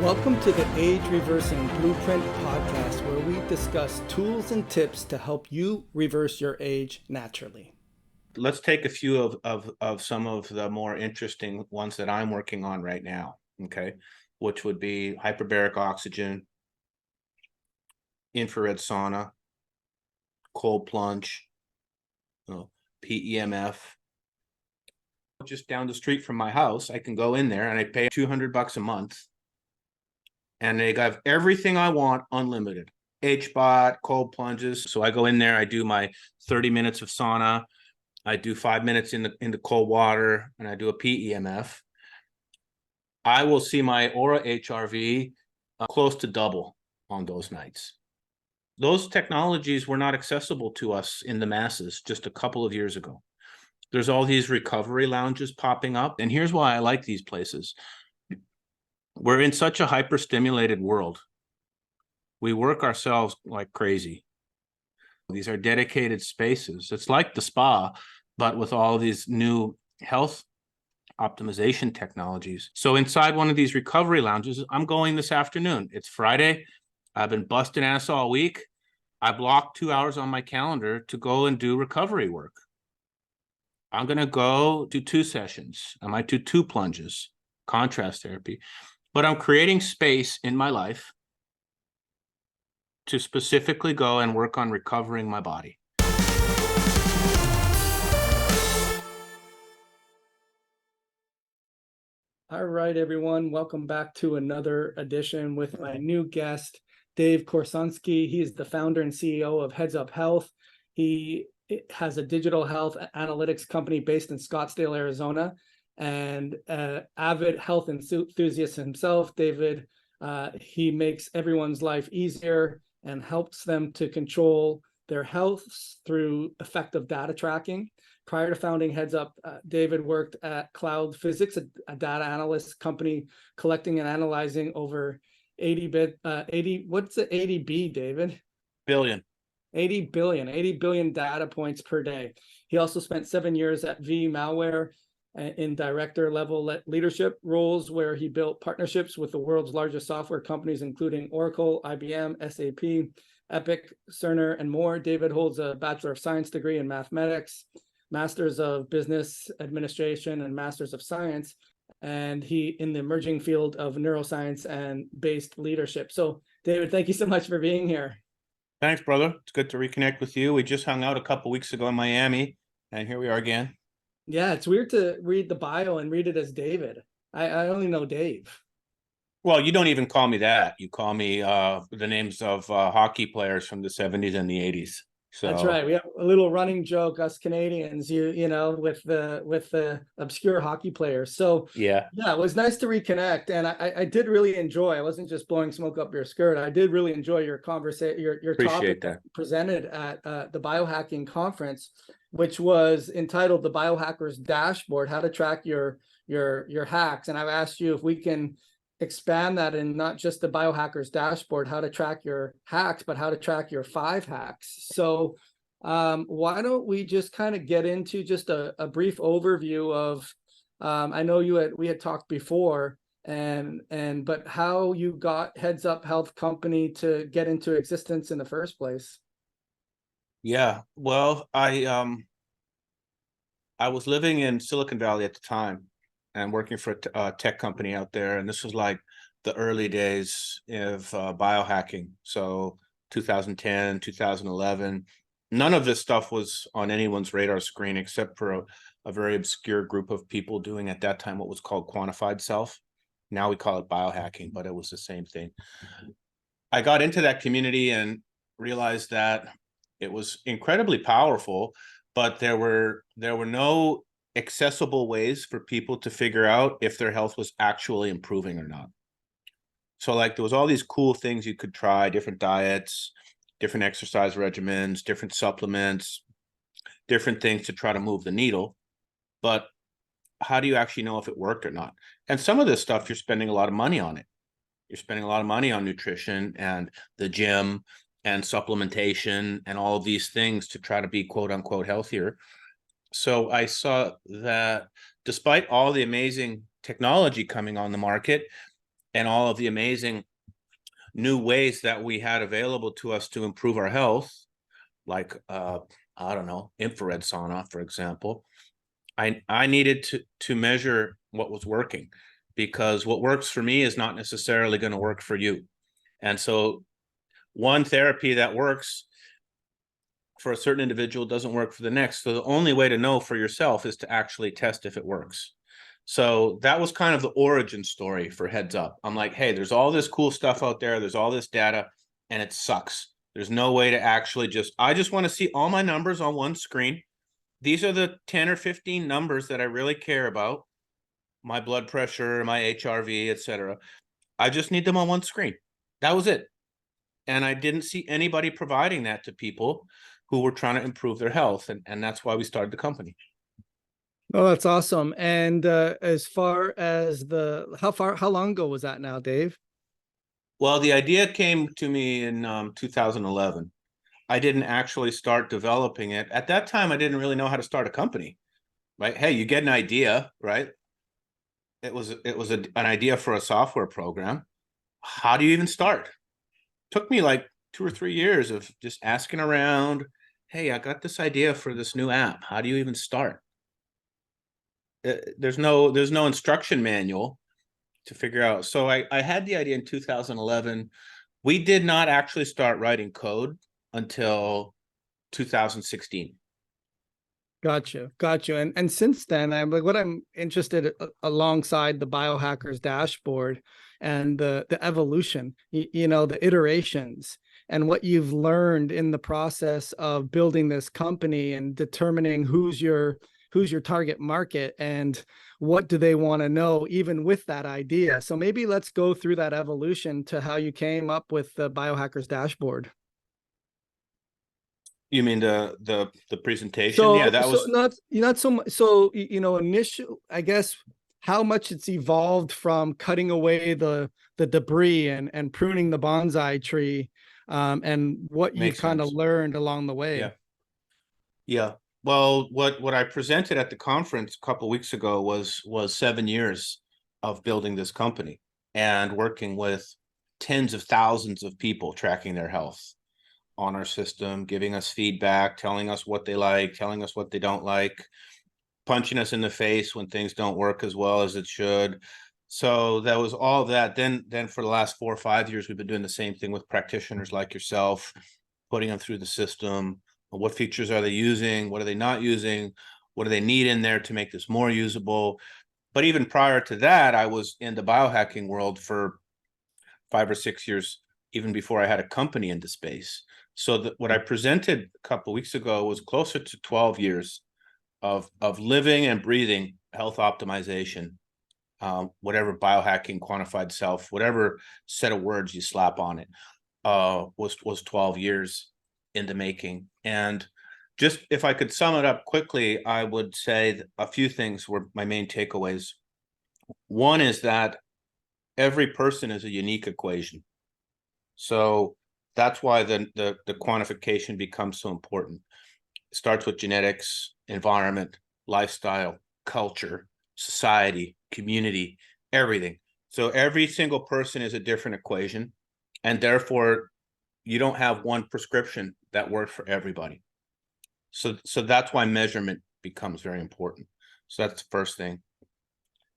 Welcome to the Age Reversing Blueprint podcast, where we discuss tools and tips to help you reverse your age naturally. Let's take a few of some of the more interesting ones that I'm working on right now, okay? Which would be hyperbaric oxygen, infrared sauna, cold plunge, PEMF. Just down the street from my house, I can go in there and I pay $200 a month. And they got everything I want unlimited. HBOT, cold plunges. So I go in there, I do my 30 minutes of sauna. I do 5 minutes in the cold water, and I do a PEMF. I will see my aura HRV close to double on those nights. Those technologies were not accessible to us in the masses just a couple of years ago. There's all these recovery lounges popping up, and here's why I like these places. We're in such a hyper-stimulated world. We work ourselves like crazy. These are dedicated spaces. It's like the spa, but with all these new health optimization technologies. So inside one of these recovery lounges, I'm going this afternoon. It's Friday. I've been busting ass all week. I blocked 2 hours on my calendar to go and do recovery work. I'm going to go do 2 sessions. I might do 2 plunges, contrast therapy. But I'm creating space in my life to specifically go and work on recovering my body. All right, everyone. Welcome back to another edition with my new guest, Dave Korsunski. He is the founder and CEO of Heads Up Health. He has a digital health analytics company based in Scottsdale, Arizona, and avid health enthusiast himself. David, he makes everyone's life easier and helps them to control their health through effective data tracking. Prior to founding Heads Up, David worked at Cloud Physics, a data analyst company collecting and analyzing over 80 B, David? Billion. 80 billion data points per day. He also spent 7 years at V Malware in director level leadership roles, where he built partnerships with the world's largest software companies, including Oracle, IBM, SAP, Epic, Cerner, and more. David holds a Bachelor of Science degree in mathematics, Masters of Business Administration, and Masters of Science, and he in the emerging field of neuroscience and based leadership. So, David, thank you so much for being here. Thanks, brother. It's good to reconnect with you. We just hung out a couple weeks ago in Miami, and here we are again. Yeah, it's weird to read the bio and read it as David. I only know Dave. Well, you don't even call me that. You call me the names of hockey players from the 70s and the 80s. So that's right. We have a little running joke, us Canadians, you know, with the obscure hockey players. So yeah, it was nice to reconnect, and I did really enjoy. I wasn't just blowing smoke up your skirt. I did really enjoy your conversation, your topic that presented at the Biohacking conference, which was entitled "The Biohacker's Dashboard: How to Track Your Hacks." And I've asked you if we can expand that in not just the Biohacker's Dashboard, how to track your hacks, but how to track your 5 hacks. So why don't we just kind of get into just a brief overview of, I know we had talked before, but how you got Heads Up Health Company to get into existence in the first place. Yeah, well, I was living in Silicon Valley at the time and working for a tech company out there. And this was like the early days of biohacking. So 2010, 2011, none of this stuff was on anyone's radar screen except for a very obscure group of people doing at that time what was called quantified self. Now we call it biohacking, but it was the same thing. I got into that community and realized that it was incredibly powerful, but there were no accessible ways for people to figure out if their health was actually improving or not. So like there was all these cool things you could try, different diets, different exercise regimens, different supplements, different things to try to move the needle. But how do you actually know if it worked or not? And some of this stuff, you're spending a lot of money on it. You're spending a lot of money on nutrition and the gym and supplementation and all of these things to try to be quote unquote healthier. So I saw that despite all the amazing technology coming on the market, and all of the amazing new ways that we had available to us to improve our health, like I don't know, infrared sauna, for example. I needed to measure what was working, because what works for me is not necessarily going to work for you. And so one therapy that works for a certain individual doesn't work for the next. So the only way to know for yourself is to actually test if it works. So that was kind of the origin story for Heads Up. I'm like, hey, there's all this cool stuff out there. There's all this data, and it sucks. There's no way to actually I just want to see all my numbers on one screen. These are the 10 or 15 numbers that I really care about. My blood pressure, my HRV, etc. I just need them on one screen. That was it. And I didn't see anybody providing that to people who were trying to improve their health. And that's why we started the company. Oh, that's awesome. And as far as how long ago was that now, Dave? Well, the idea came to me in 2011. I didn't actually start developing it. At that time, I didn't really know how to start a company, right? Hey, you get an idea, right? It was an idea for a software program. How do you even start? Took me like 2 or 3 years of just asking around. Hey, I got this idea for this new app. How do you even start? There's no instruction manual to figure out. So I had the idea in 2011. We did not actually start writing code until 2016. Gotcha. And since then, I'm like, what I'm interested alongside the biohackers dashboard and the evolution, the iterations and what you've learned in the process of building this company and determining who's your target market and what do they want to know, even with that idea. So maybe let's go through that evolution to how you came up with the biohackers dashboard. You mean the presentation? So, Yeah, that so was not so much. So, initial, I guess, how much it's evolved from cutting away the debris and pruning the bonsai tree, and what you've makes kind of sense. learned along the way. Yeah. Yeah. Well, what I presented at the conference a couple of weeks ago was 7 years of building this company and working with tens of thousands of people tracking their health on our system, giving us feedback, telling us what they like, telling us what they don't like, punching us in the face when things don't work as well as it should. So that was all that. Then for the last 4 or 5 years, we've been doing the same thing with practitioners like yourself, putting them through the system. What features are they using? What are they not using? What do they need in there to make this more usable? But even prior to that, I was in the biohacking world for 5 or 6 years, even before I had a company in the space. So what I presented a couple of weeks ago was closer to 12 years of living and breathing health optimization, whatever biohacking, quantified self, whatever set of words you slap on it, was 12 years in the making. And just if I could sum it up quickly, I would say a few things were my main takeaways. One is that every person is a unique equation. So that's why the quantification becomes so important. It starts with genetics, environment, lifestyle, culture, society, community, everything. So every single person is a different equation, and therefore you don't have one prescription that works for everybody. So that's why measurement becomes very important. So that's the first thing,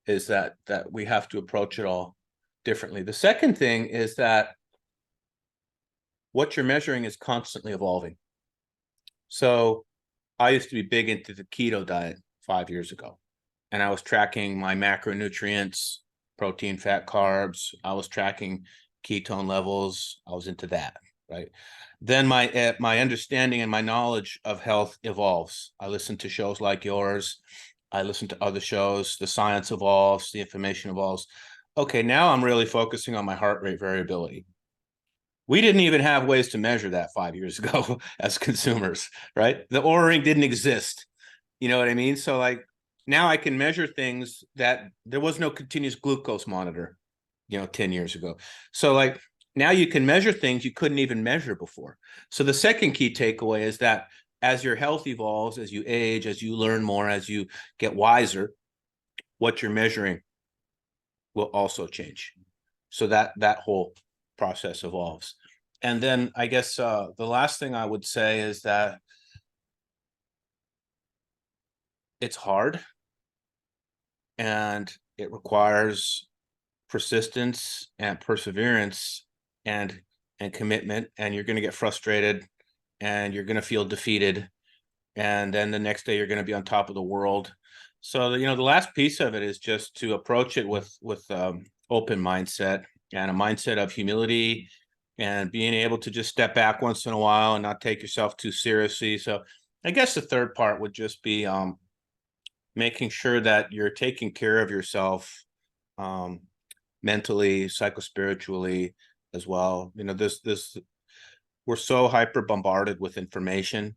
is that we have to approach it all differently. The second thing is that what you're measuring is constantly evolving. So I used to be big into the keto diet 5 years ago, and I was tracking my macronutrients, protein, fat, carbs. I was tracking ketone levels. I was into that, right? Then my understanding and my knowledge of health evolves. I listen to shows like yours. I listen to other shows. The science evolves. The information evolves. Okay, now I'm really focusing on my heart rate variability. We didn't even have ways to measure that 5 years ago as consumers, right? The Oura Ring didn't exist. You know what I mean? So like now I can measure things that there was no continuous glucose monitor, 10 years ago. So like now you can measure things you couldn't even measure before. So the second key takeaway is that as your health evolves, as you age, as you learn more, as you get wiser, what you're measuring will also change. So that whole process evolves. And then I guess the last thing I would say is that it's hard and it requires persistence and perseverance and commitment, and you're going to get frustrated and you're going to feel defeated, and then the next day you're going to be on top of the world. So the last piece of it is just to approach it with open mindset and a mindset of humility and being able to just step back once in a while and not take yourself too seriously. So I guess the third part would just be making sure that you're taking care of yourself mentally, psychospiritually as well. This we're so hyper bombarded with information.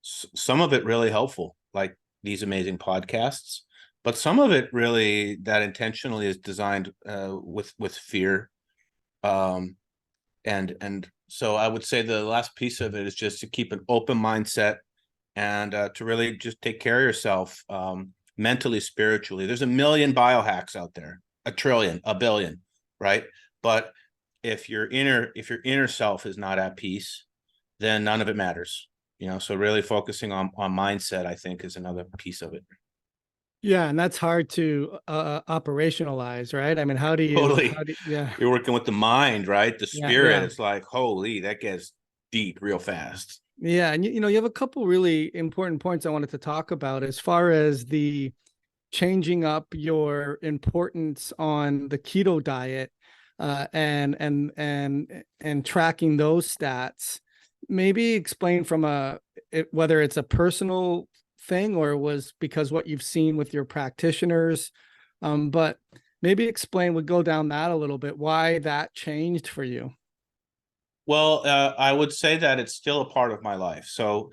Some of it really helpful, like these amazing podcasts, but some of it really that intentionally is designed with fear. And so I would say the last piece of it is just to keep an open mindset and to really just take care of yourself mentally, spiritually. There's a million biohacks out there, a trillion, a billion, right? But if your inner self is not at peace, then none of it matters. So really focusing on mindset, I think, is another piece of it. Yeah, and that's hard to operationalize, right? I mean, Totally. yeah. You're working with the mind, right? The spirit. Yeah. It's like, holy, that gets deep real fast. Yeah, and you have a couple really important points I wanted to talk about as far as the changing up your importance on the keto diet and tracking those stats. Maybe explain from whether it's a personal thing or it was because what you've seen with your practitioners, but maybe would go down that a little bit, why that changed for you. Well, I would say that it's still a part of my life. So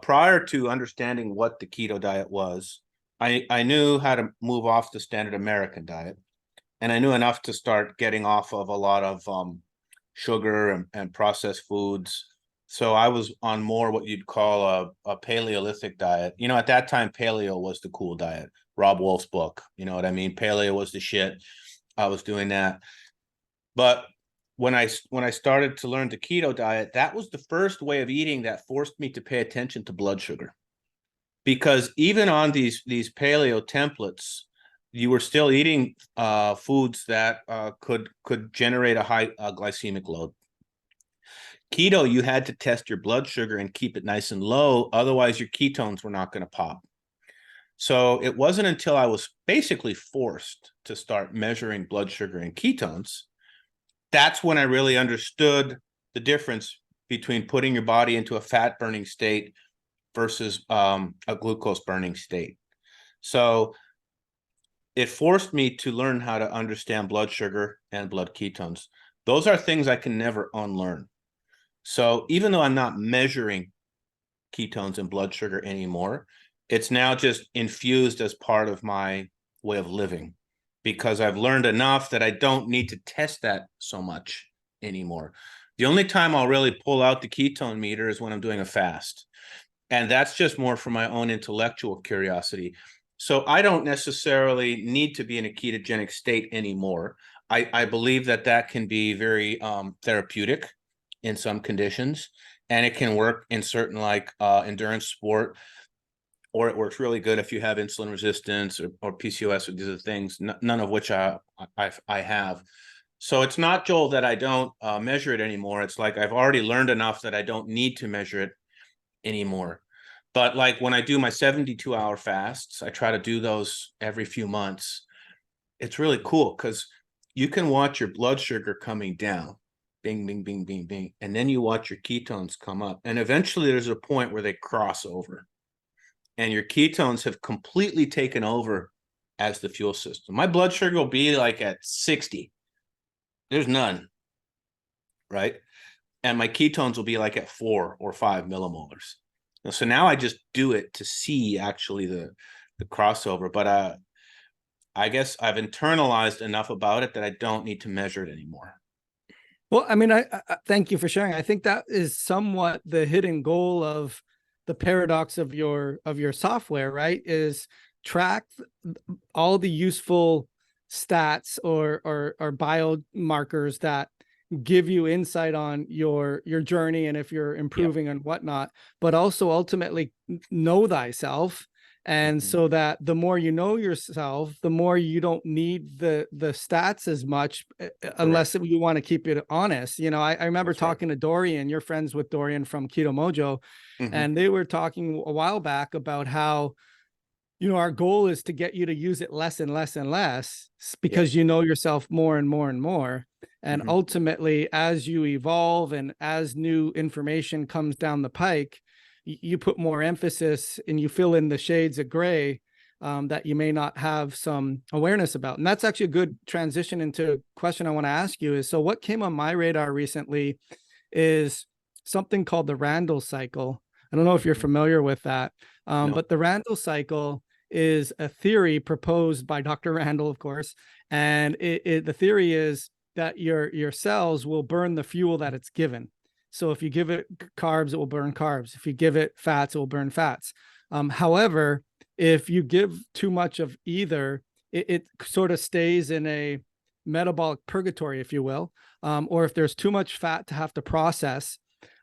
prior to understanding what the keto diet was, I knew how to move off the standard American diet, and I knew enough to start getting off of a lot of sugar and processed foods. So I was on more what you'd call a Paleolithic diet. At that time, paleo was the cool diet. Rob Wolf's book, you know what I mean? Paleo was the shit. I was doing that. But when I started to learn the keto diet, that was the first way of eating that forced me to pay attention to blood sugar. Because even on these paleo templates, you were still eating foods that could generate a high glycemic load. Keto, you had to test your blood sugar and keep it nice and low. Otherwise, your ketones were not going to pop. So it wasn't until I was basically forced to start measuring blood sugar and ketones, that's when I really understood the difference between putting your body into a fat burning state versus a glucose burning state. So it forced me to learn how to understand blood sugar and blood ketones. Those are things I can never unlearn. So even though I'm not measuring ketones and blood sugar anymore, it's now just infused as part of my way of living, because I've learned enough that I don't need to test that so much anymore. The only time I'll really pull out the ketone meter is when I'm doing a fast. And that's just more for my own intellectual curiosity. So I don't necessarily need to be in a ketogenic state anymore. I believe that can be very therapeutic in some conditions, and it can work in certain endurance sport, or it works really good if you have insulin resistance or PCOS or these are things, none of which I have. So it's not, Joel, that I don't measure it anymore. It's like I've already learned enough that I don't need to measure it anymore. But like when I do my 72-hour fasts, I try to do those every few months. It's really cool because you can watch your blood sugar coming down, bing, bing, bing, bing, bing, and then you watch your ketones come up. And eventually there's a point where they cross over and your ketones have completely taken over as the fuel system. My blood sugar will be like at 60. There's none, right? And my ketones will be like at 4 or 5 millimolars. So now I just do it to see actually the crossover. But I guess I've internalized enough about it that I don't need to measure it anymore. Well, I mean, I thank you for sharing. I think that is somewhat the hidden goal of the paradox of your software, right? Is track all the useful stats or biomarkers that give you insight on your journey and if you're improving and whatnot, but also ultimately know thyself. And so that the more you know yourself, the more you don't need the stats as much, unless you want to keep it honest. You know, I remember talking to Dorian, you're friends with Dorian from Keto Mojo, and they were talking a while back about how, you know, our goal is to get you to use it less and less and less, because you know yourself more and more and more. And ultimately, as you evolve and as new information comes down the pike, you put more emphasis and you fill in the shades of gray that you may not have some awareness about. And that's actually a good transition into a question I want to ask you is, so what came on my radar recently is something called the Randall cycle. I don't know if you're familiar with that, but the Randall cycle is a theory proposed by Dr. Randall, of course. And the theory is that your cells will burn the fuel that it's given. So if you give it carbs, it will burn carbs. If you give it fats, it will burn fats. However, if you give too much of either, it sort of stays in a metabolic purgatory, if you will. Or if there's too much fat to have to process,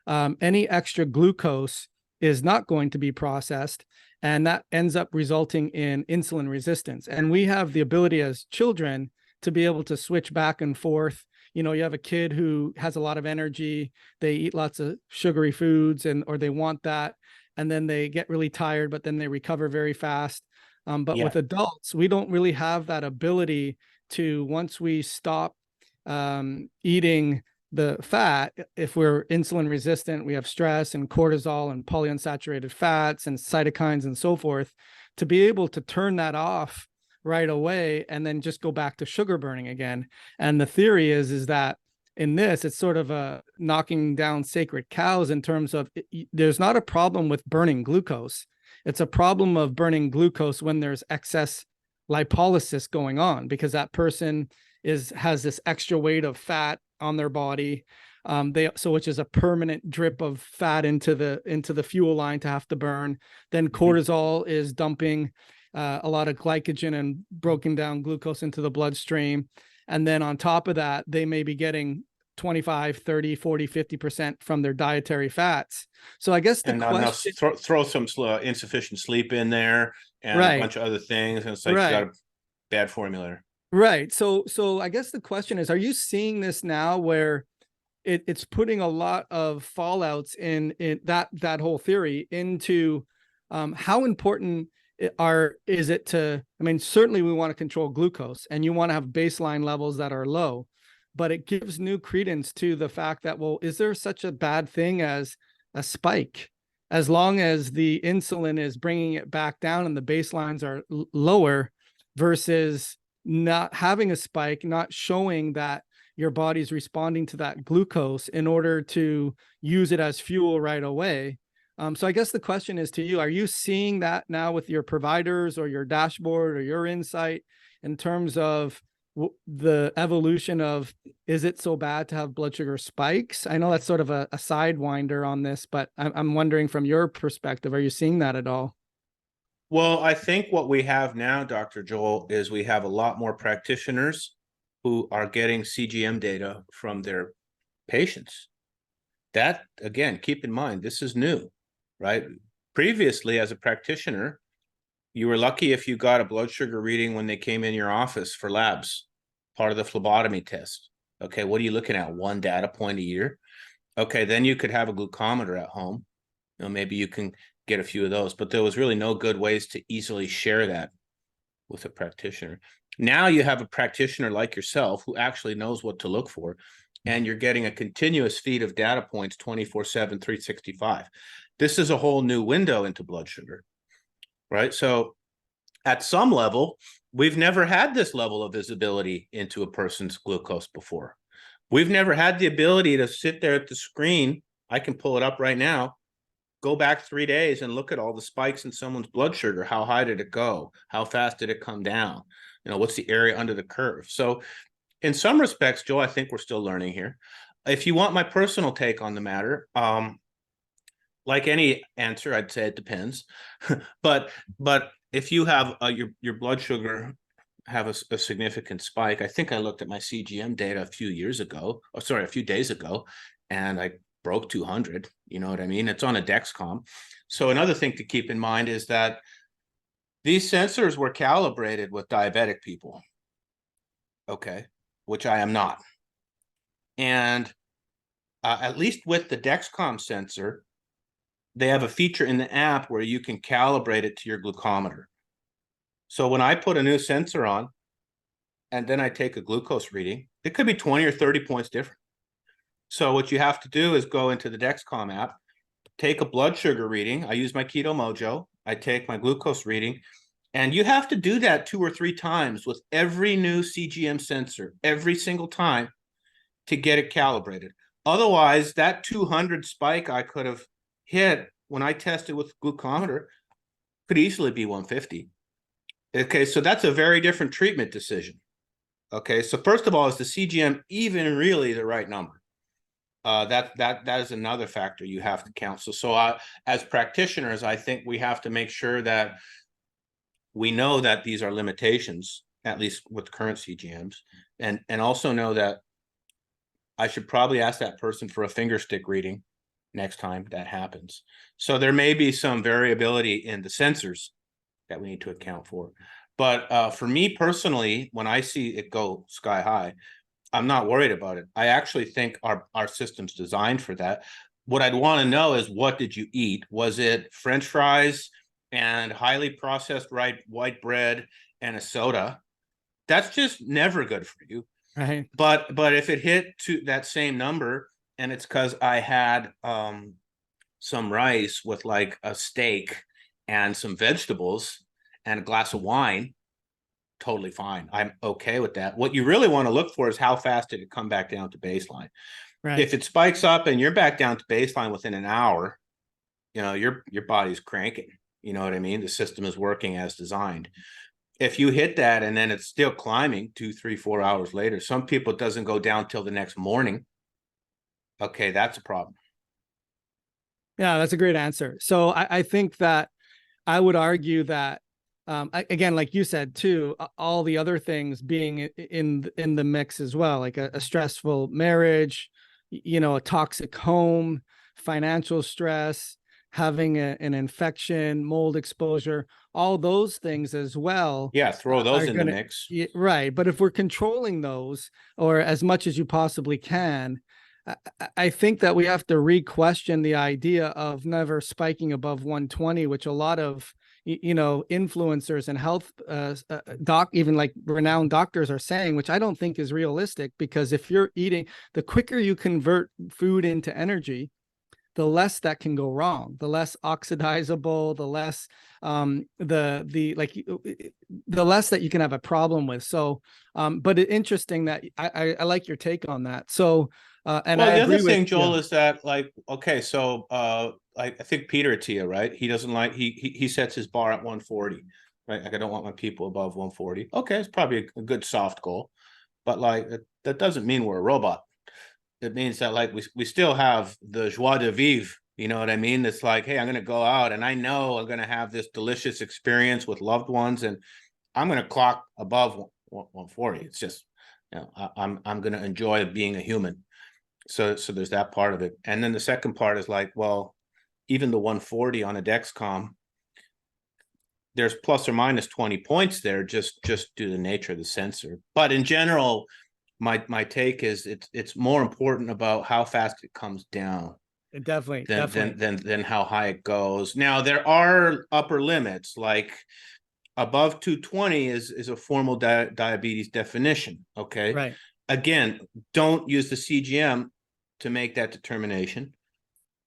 any extra glucose is not going to be processed, and that ends up resulting in insulin resistance. And we have the ability as children to be able to switch back and forth. You know, you have a kid who has a lot of energy, they eat lots of sugary foods, or they want that, and then they get really tired, but then they recover very fast. But with adults, we don't really have that ability to, once we stop eating the fat, if we're insulin resistant, we have stress and cortisol and polyunsaturated fats and cytokines and so forth, to be able to turn that off right away and then just go back to sugar burning again. And the theory is that in this, it's sort of a knocking down sacred cows in terms of there's not a problem with burning glucose. It's a problem of burning glucose when there's excess lipolysis going on, because that person has this extra weight of fat on their body, which is a permanent drip of fat into the fuel line to have to burn. Then cortisol is dumping a lot of glycogen and broken down glucose into the bloodstream. And then on top of that, they may be getting 25, 30, 40, 50% from their dietary fats. So I guess the question, throw some insufficient sleep in there and a bunch of other things. And it's like you got a bad formula. Right. So I guess the question is, are you seeing this now where it's putting a lot of fallouts in that whole theory into how important is it to, I mean, certainly we want to control glucose and you want to have baseline levels that are low, but it gives new credence to the fact that, well, is there such a bad thing as a spike? As long as the insulin is bringing it back down and the baselines are lower, versus not having a spike, not showing that your body's responding to that glucose in order to use it as fuel right away. So I guess the question is to you, are you seeing that now with your providers or your dashboard or your insight in terms of the evolution of, is it so bad to have blood sugar spikes? I know that's sort of a sidewinder on this, but I'm wondering from your perspective, are you seeing that at all? Well, I think what we have now, Dr. Joel, is we have a lot more practitioners who are getting CGM data from their patients. That, again, keep in mind, this is new, right? Previously, as a practitioner, you were lucky if you got a blood sugar reading when they came in your office for labs, part of the phlebotomy test. Okay, what are you looking at? One data point a year? Okay, then you could have a glucometer at home. You know, maybe you can get a few of those, but there was really no good ways to easily share that with a practitioner. Now you have a practitioner like yourself who actually knows what to look for, and you're getting a continuous feed of data points 24/7, 365. This is a whole new window into blood sugar, right? So at some level, we've never had this level of visibility into a person's glucose before. We've never had the ability to sit there at the screen. I can pull it up right now, go back 3 days and look at all the spikes in someone's blood sugar. How high did it go? How fast did it come down? You know, what's the area under the curve? So in some respects, Joe, I think we're still learning here. If you want my personal take on the matter, like any answer, I'd say it depends. but if you have your blood sugar have a significant spike. I think I looked at my CGM data a few days ago, and I broke 200. You know what I mean? It's on a Dexcom. So another thing to keep in mind is that these sensors were calibrated with diabetic people, okay, which I am not. And at least with the Dexcom sensor, they have a feature in the app where you can calibrate it to your glucometer. So when I put a new sensor on and then I take a glucose reading, it could be 20 or 30 points different. So what you have to do is go into the Dexcom app, take a blood sugar reading. I use my Keto Mojo. I take my glucose reading, and you have to do that 2 or 3 times with every new CGM sensor, every single time, to get it calibrated. Otherwise, that 200 spike I could have hit when I tested with glucometer could easily be 150. Okay, so that's a very different treatment decision. Okay, so first of all, is the CGM even really the right number? That is another factor you have to count. So as practitioners, I think we have to make sure that we know that these are limitations, at least with current CGMs, and also know that I should probably ask that person for a finger stick reading next time that happens. So there may be some variability in the sensors that we need to account for. But for me personally, when I see it go sky high, I'm not worried about it. I actually think our system's designed for that. What I'd want to know is, what did you eat? Was it French fries and highly processed white bread and a soda? That's just never good for you. Right. But if it hit to that same number, and it's because I had some rice with like a steak and some vegetables and a glass of wine, totally fine. I'm okay with that. What you really want to look for is how fast did it come back down to baseline. Right. If it spikes up and you're back down to baseline within an hour, you know, your body's cranking. You know what I mean? The system is working as designed. If you hit that and then it's still climbing 2, 3, 4 hours later, some people it doesn't go down till the next morning. Okay, that's a problem. Yeah, that's a great answer. So I think that I would argue that again, like you said too, all the other things being in the mix as well, like a stressful marriage, you know, a toxic home, financial stress, having an infection, mold exposure, all those things as well. Yeah, throw those in the gonna, mix. right. But if we're controlling those, or as much as you possibly can, I think that we have to re-question the idea of never spiking above 120, which a lot of influencers and health even like renowned doctors are saying, which I don't think is realistic, because if you're eating, the quicker you convert food into energy, the less that can go wrong, the less oxidizable, the less the less that you can have a problem with. So but it's interesting that I like your take on that. So and well, I the other agree with thing, Joel, is that, like, okay, so I think Peter Attia, right? He doesn't like he sets his bar at 140, right? Like, I don't want my people above 140. Okay, it's probably a good soft goal, but like that doesn't mean we're a robot. It means that, like, we still have the joie de vivre. You know what I mean? It's like, hey, I'm going to go out and I know I'm going to have this delicious experience with loved ones, and I'm going to clock above 140. It's just, you know, I'm going to enjoy being a human. So there's that part of it. And then the second part is like, well, even the 140 on a Dexcom, there's plus or minus 20 points there, just due to the nature of the sensor. But in general, my take is it's more important about how fast it comes down definitely than how high it goes. Now, there are upper limits, like above 220 is a formal diabetes definition. Okay. right. Again, don't use the CGM to make that determination.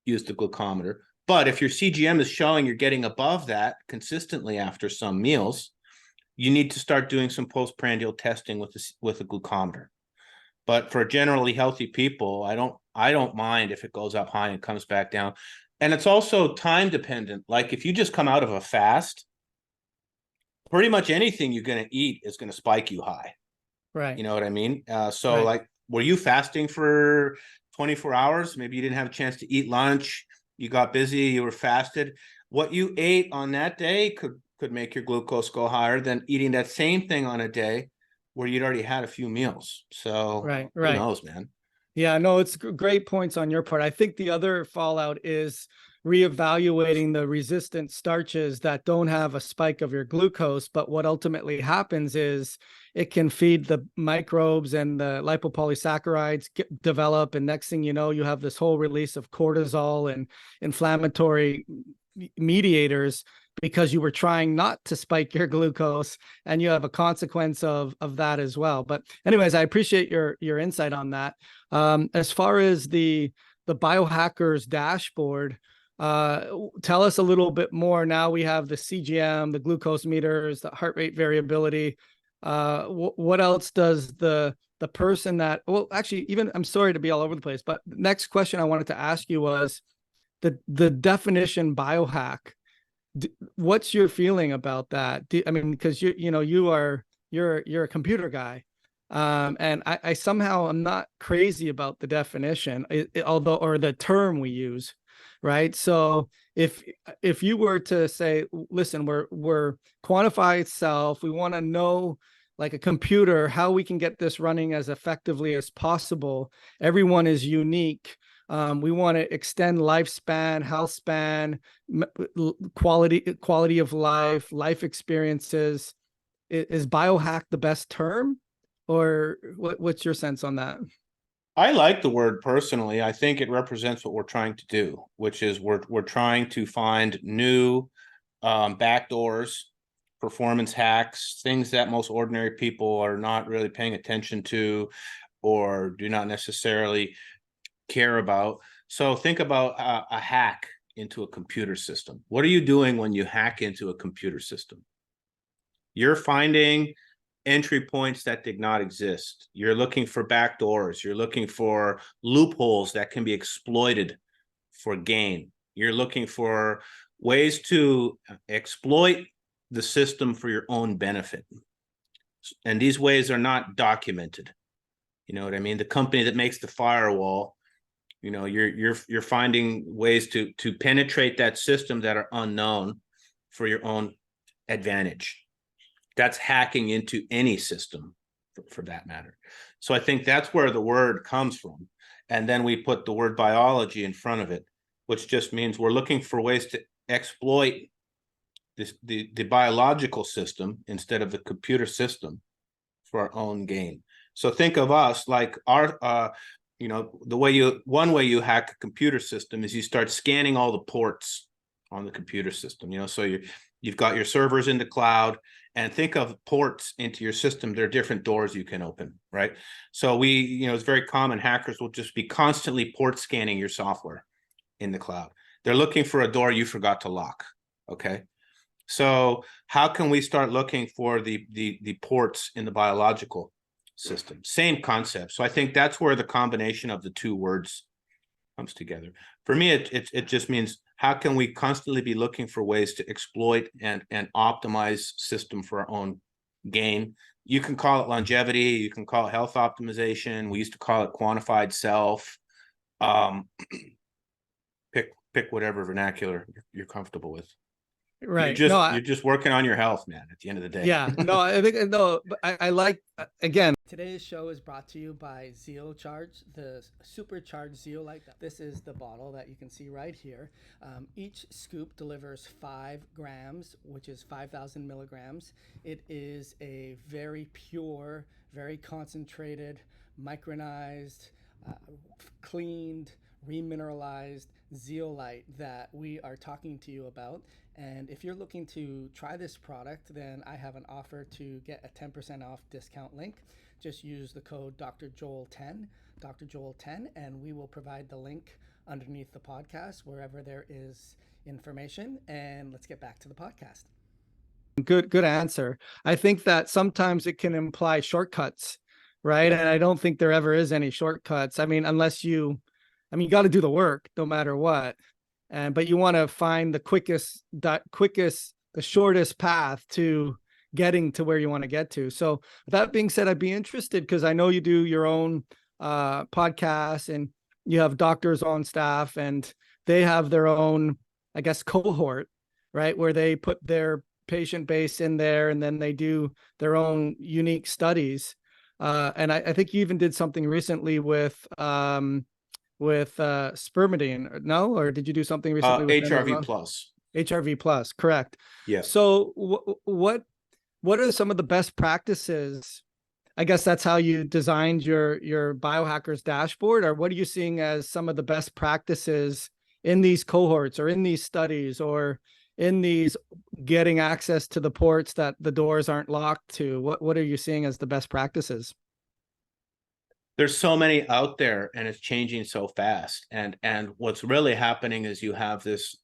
Use the glucometer. But if your CGM is showing you're getting above that consistently after some meals, you need to start doing some postprandial testing with a glucometer. But for generally healthy people, I don't mind if it goes up high and comes back down. And it's also time dependent. Like, if you just come out of a fast, pretty much anything you're going to eat is going to spike you high. Right. You know what I mean? So right. like, were you fasting for 24 hours? Maybe you didn't have a chance to eat lunch. You got busy. You were fasted. What you ate on that day could make your glucose go higher than eating that same thing on a day where you'd already had a few meals. So Right. who knows, man? Yeah, no, it's great points on your part. I think the other fallout is reevaluating the resistant starches that don't have a spike of your glucose. But what ultimately happens is it can feed the microbes, and the lipopolysaccharides develop. And next thing you know, you have this whole release of cortisol and inflammatory mediators, because you were trying not to spike your glucose, and you have a consequence of that as well. But anyways, I appreciate your insight on that. As far as the biohackers dashboard, tell us a little bit more. Now we have the CGM, the glucose meters, the heart rate variability. What else does the person that, well, actually, even, I'm sorry to be all over the place, but the next question I wanted to ask you was the definition biohack. What's your feeling about that? I mean, because you're a computer guy. And I somehow am not crazy about the definition, although, or the term we use, right? So if you were to say, listen, we're quantify itself, we want to know, like a computer, how we can get this running as effectively as possible. Everyone is unique. We want to extend lifespan, health span, quality of life experiences. Is biohack the best term? Or what's your sense on that? I like the word personally. I think it represents what we're trying to do, which is we're trying to find new backdoors, performance hacks, things that most ordinary people are not really paying attention to or do not necessarily care about. So think about a hack into a computer system. What are you doing when you hack into a computer system? You're finding entry points that did not exist. You're looking for backdoors. You're looking for loopholes that can be exploited for gain. You're looking for ways to exploit the system for your own benefit. And these ways are not documented. You know what I mean? The company that makes the firewall, you know, you're finding ways to penetrate that system that are unknown for your own advantage. That's hacking into any system for that matter. So I think that's where the word comes from. And then we put the word biology in front of it, which just means we're looking for ways to exploit the biological system instead of the computer system for our own gain. So think of us like our, one way you hack a computer system is you start scanning all the ports on the computer system, so you've got your servers in the cloud, and think of ports into your system. There are different doors you can open, right? So it's very common. Hackers will just be constantly port scanning your software in the cloud. They're looking for a door you forgot to lock, okay? So how can we start looking for the ports in the biological system? Same concept. So I think that's where the combination of the two words comes together. For me, it just means, how can we constantly be looking for ways to exploit and optimize system for our own gain? You can call it longevity, you can call it health optimization. We used to call it quantified self. Pick whatever vernacular you're comfortable with. Right. You're just working on your health, man, at the end of the day. Yeah. No, I think, no, but I like, again. Today's show is brought to you by ZeoCharge, the supercharged zeolite. This is the bottle that you can see right here. Each scoop delivers 5 grams, which is 5,000 milligrams. It is a very pure, very concentrated, micronized, cleaned, remineralized zeolite that we are talking to you about. And if you're looking to try this product, then I have an offer to get a 10% off discount link. Just use the code DrJoel10, DrJoel10, and we will provide the link underneath the podcast wherever there is information. And let's get back to the podcast. Good answer. I think that sometimes it can imply shortcuts, right? And I don't think there ever is any shortcuts. I mean, you got to do the work no matter what. But you want to find the shortest path to getting to where you want to get to. So that being said, I'd be interested, because I know you do your own podcast, and you have doctors on staff, and they have their own, I guess, cohort, right? Where they put their patient base in there, and then they do their own unique studies. And I think you even did something recently with spermidine, no? Or did you do something recently with them as HRV well? plus. HRV plus, correct. Yeah. So what are some of the best practices? I guess that's how you designed your biohackers dashboard, or what are you seeing as some of the best practices in these cohorts or in these studies or in these getting access to the ports that the doors aren't locked to? What are you seeing as the best practices? There's so many out there, and it's changing so fast. And what's really happening is you have this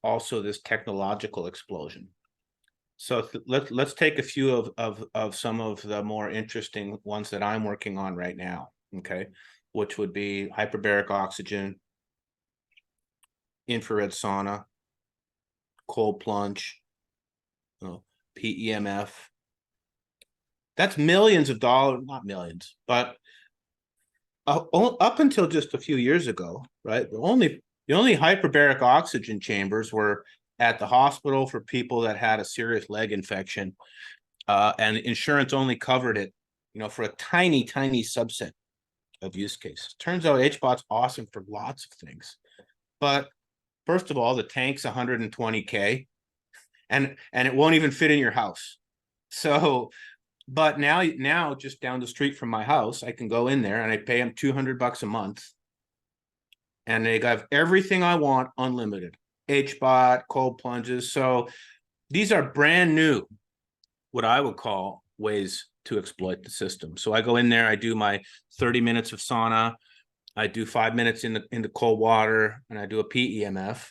technological explosion. So let's take a few of some of the more interesting ones that I'm working on right now, okay? Which would be hyperbaric oxygen, infrared sauna, cold plunge, PEMF. That's millions of dollars, not millions, but up until just a few years ago, right? The only hyperbaric oxygen chambers were at the hospital for people that had a serious leg infection, and insurance only covered it, for a tiny subset of use cases. Turns out HBOT's awesome for lots of things, but first of all, the tank's 120K, and it won't even fit in your house. So, but now just down the street from my house, I can go in there and I pay them $200 a month, and they got everything I want unlimited. HBOT, cold plunges. So these are brand new, what I would call ways to exploit the system. So I go in there, I do my 30 minutes of sauna, I do 5 minutes in the cold water, and I do a PEMF.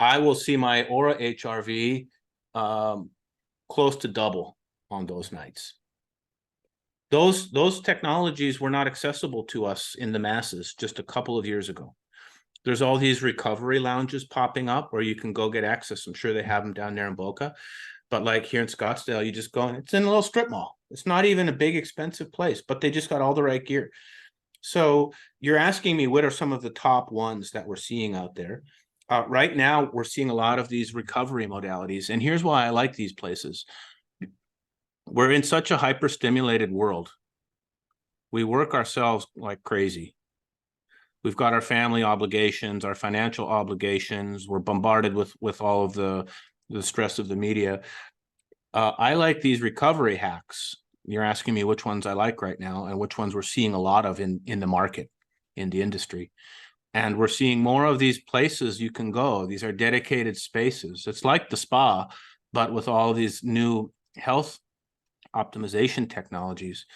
I will see my Aura HRV close to double on those nights. Those technologies were not accessible to us in the masses just a couple of years ago. There's all these recovery lounges popping up where you can go get access. I'm sure they have them down there in Boca, but like here in Scottsdale, you just go and it's in a little strip mall. It's not even a big expensive place, but they just got all the right gear. So you're asking me, what are some of the top ones that we're seeing out there? Right now, we're seeing a lot of these recovery modalities. And here's why I like these places. We're in such a hyper-stimulated world. We work ourselves like crazy. We've got our family obligations, our financial obligations. We're bombarded with all of the stress of the media. I like these recovery hacks. You're asking me which ones I like right now and which ones we're seeing a lot of in the market, in the industry. And we're seeing more of these places you can go. These are dedicated spaces. It's like the spa, but with all these new health optimization technologies.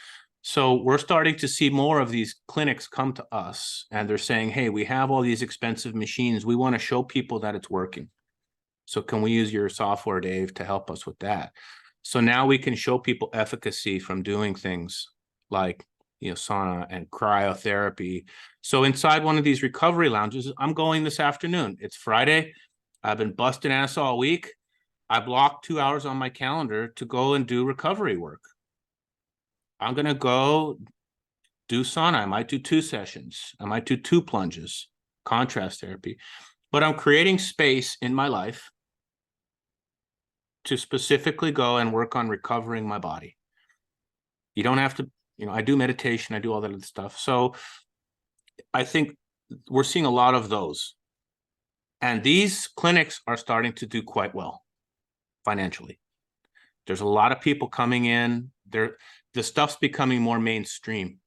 So we're starting to see more of these clinics come to us, and they're saying, hey, we have all these expensive machines. We want to show people that it's working. So can we use your software, Dave, to help us with that? So now we can show people efficacy from doing things like, sauna and cryotherapy. So inside one of these recovery lounges, I'm going this afternoon. It's Friday. I've been busting ass all week. I blocked 2 hours on my calendar to go and do recovery work. I'm going to go do sauna. I might do 2 sessions. I might do 2 plunges, contrast therapy. But I'm creating space in my life to specifically go and work on recovering my body. You don't have to, I do meditation, I do all that other stuff. So I think we're seeing a lot of those. And these clinics are starting to do quite well financially. There's a lot of people coming in. The stuff's becoming more mainstream.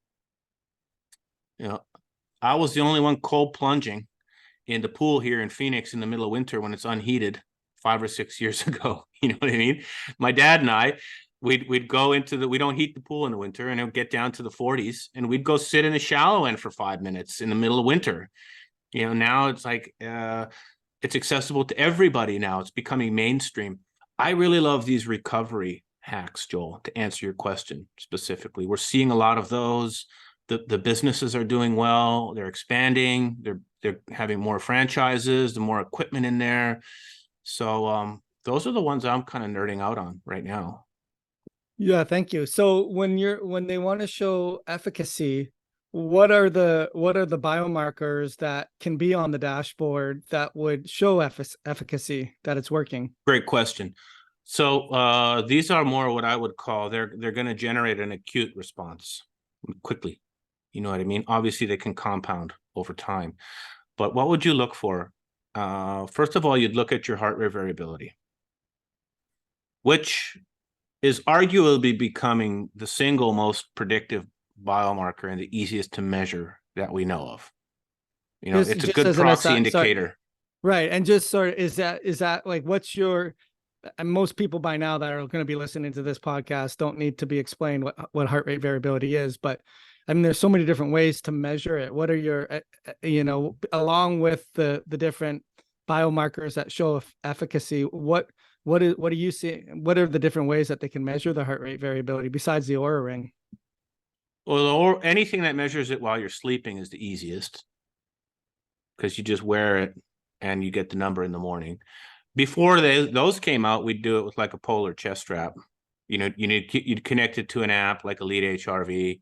I was the only one cold plunging in the pool here in Phoenix in the middle of winter when it's unheated 5 or 6 years ago. You know what I mean? My dad and I, we'd go into we don't heat the pool in the winter, and it would get down to the 40s, and we'd go sit in the shallow end for 5 minutes in the middle of winter. Now it's like it's accessible to everybody now. It's becoming mainstream. I really love these recovery hacks, Joel, to answer your question specifically. We're seeing a lot of those. The businesses are doing well. They're expanding. They're having more franchises, the more equipment in there. So those are the ones I'm kind of nerding out on right now. Yeah, thank you. So when they want to show efficacy, what are the biomarkers that can be on the dashboard that would show efficacy that it's working? Great question. So these are more what I would call, they're going to generate an acute response quickly. You know what I mean? Obviously, they can compound over time. But what would you look for? First of all, you'd look at your heart rate variability, which is arguably becoming the single most predictive biomarker and the easiest to measure that we know of. You know, it's a good proxy indicator. Right. And just sort of, is that like, what's your, and most people by now that are going to be listening to this podcast don't need to be explained what heart rate variability is, but I mean, there's so many different ways to measure it. What are your, along with the different biomarkers that show efficacy, what do you see? What are the different ways that they can measure the heart rate variability besides the Oura Ring? Well, or anything that measures it while you're sleeping is the easiest, because you just wear it and you get the number in the morning. Before those came out, we'd do it with like a polar chest strap. You know, you'd connect it to an app like Elite HRV,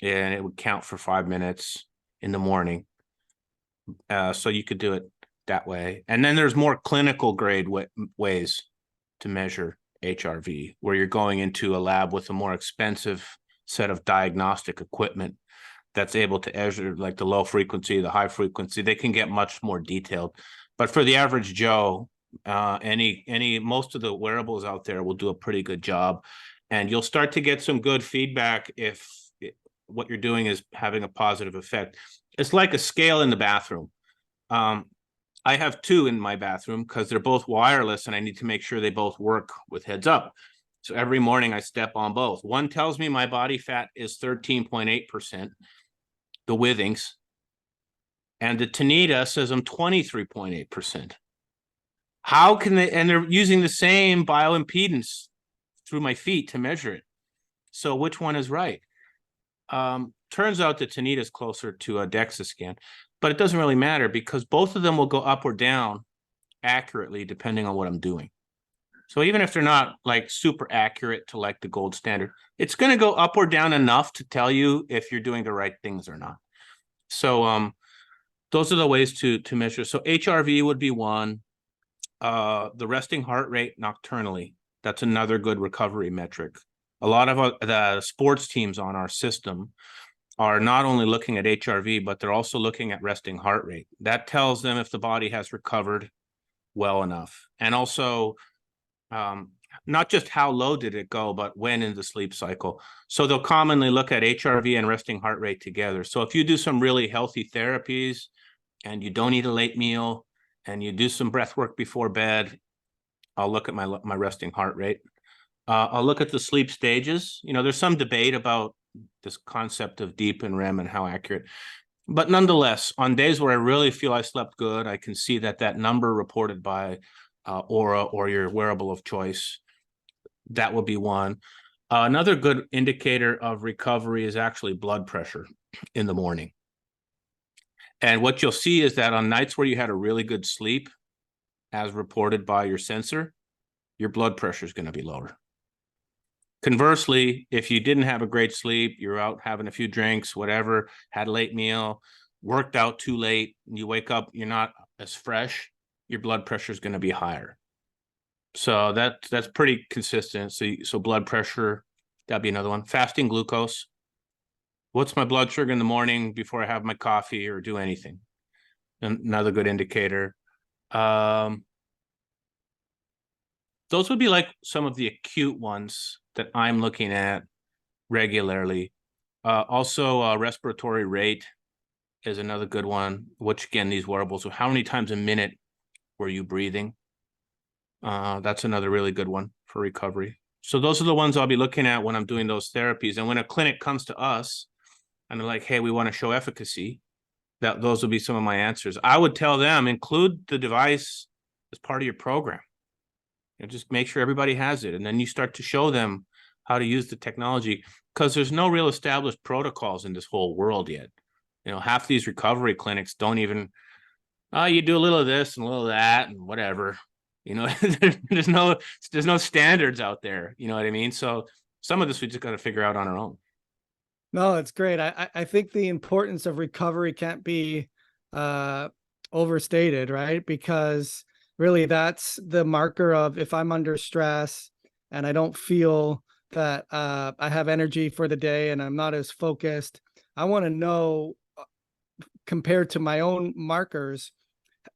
and it would count for 5 minutes in the morning. So you could do it that way. And then there's more clinical grade ways to measure HRV, where you're going into a lab with a more expensive set of diagnostic equipment that's able to measure like the low frequency, the high frequency. They can get much more detailed. But for the average Joe, most of the wearables out there will do a pretty good job. And you'll start to get some good feedback if what you're doing is having a positive effect. It's like a scale in the bathroom. I have two in my bathroom because they're both wireless and I need to make sure they both work with heads up. So every morning I step on both. One tells me my body fat is 13.8%, the Withings, and the Tanita says I'm 23.8%. How can they, and they're using the same bioimpedance through my feet to measure it. So which one is right? Turns out that Tanita is closer to a DEXA scan, but it doesn't really matter because both of them will go up or down accurately depending on what I'm doing. So even if they're not like super accurate to like the gold standard, it's going to go up or down enough to tell you if you're doing the right things or not. So those are the ways to measure. So HRV would be one. The resting heart rate nocturnally, that's another good recovery metric. A lot of the sports teams on our system are not only looking at HRV, but they're also looking at resting heart rate. That tells them if the body has recovered well enough. And also, not just how low did it go, but when in the sleep cycle. So they'll commonly look at HRV and resting heart rate together. So if you do some really healthy therapies and you don't eat a late meal and you do some breath work before bed, I'll look at my resting heart rate. I'll look at the sleep stages. You know, there's some debate about this concept of deep and REM and how accurate. But nonetheless, on days where I really feel I slept good, I can see that number reported by Oura or your wearable of choice, that would be one. Another good indicator of recovery is actually blood pressure in the morning. And what you'll see is that on nights where you had a really good sleep, as reported by your sensor, your blood pressure is going to be lower. Conversely, if you didn't have a great sleep, you're out having a few drinks, whatever, had a late meal, worked out too late, and you wake up, you're not as fresh, your blood pressure is going to be higher. So that's pretty consistent. So blood pressure, that'd be another one. Fasting glucose. What's my blood sugar in the morning before I have my coffee or do anything? Another good indicator. Those would be like some of the acute ones that I'm looking at regularly. Also, respiratory rate is another good one, which again, these wearables, so how many times a minute were you breathing? That's another really good one for recovery. So those are the ones I'll be looking at when I'm doing those therapies. And when a clinic comes to us and they're like, hey, we want to show efficacy, those will be some of my answers. I would tell them, include the device as part of your program. You know, just make sure everybody has it. And then you start to show them how to use the technology, because there's no real established protocols in this whole world yet. You know, half these recovery clinics don't even, you do a little of this and a little of that and whatever. You know, there's no standards out there. You know what I mean? So some of this we just got to figure out on our own. No, it's great. I think the importance of recovery can't be overstated, right? Because really that's the marker of if I'm under stress and I don't feel that I have energy for the day and I'm not as focused. I want to know, compared to my own markers,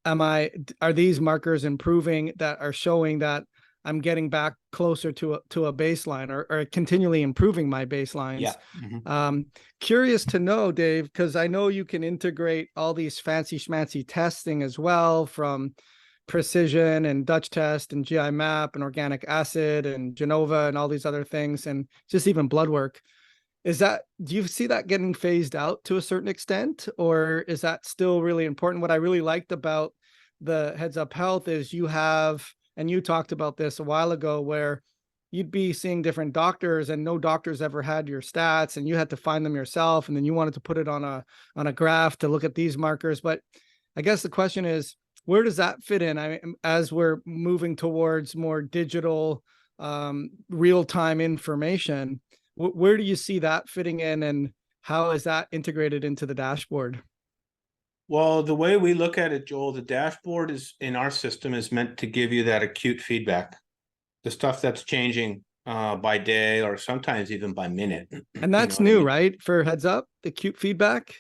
are these markers improving that are showing that I'm getting back closer to a baseline, or continually improving my baselines. Yeah. Mm-hmm. Curious to know, Dave, because I know you can integrate all these fancy schmancy testing as well, from precision and Dutch test and GI map and organic acid and Genova and all these other things, and just even blood work. Do you see that getting phased out to a certain extent, or is that still really important? What I really liked about the Heads Up Health is you have, and you talked about this a while ago, where you'd be seeing different doctors and no doctors ever had your stats and you had to find them yourself. And then you wanted to put it on a graph to look at these markers. But I guess the question is, where does that fit in? As we're moving towards more digital, real-time information, where do you see that fitting in, and how is that integrated into the dashboard? Well, the way we look at it, Joel, the dashboard is in our system is meant to give you that acute feedback, the stuff that's changing by day or sometimes even by minute. And that's you know new, I mean? right? For Heads Up, the acute feedback.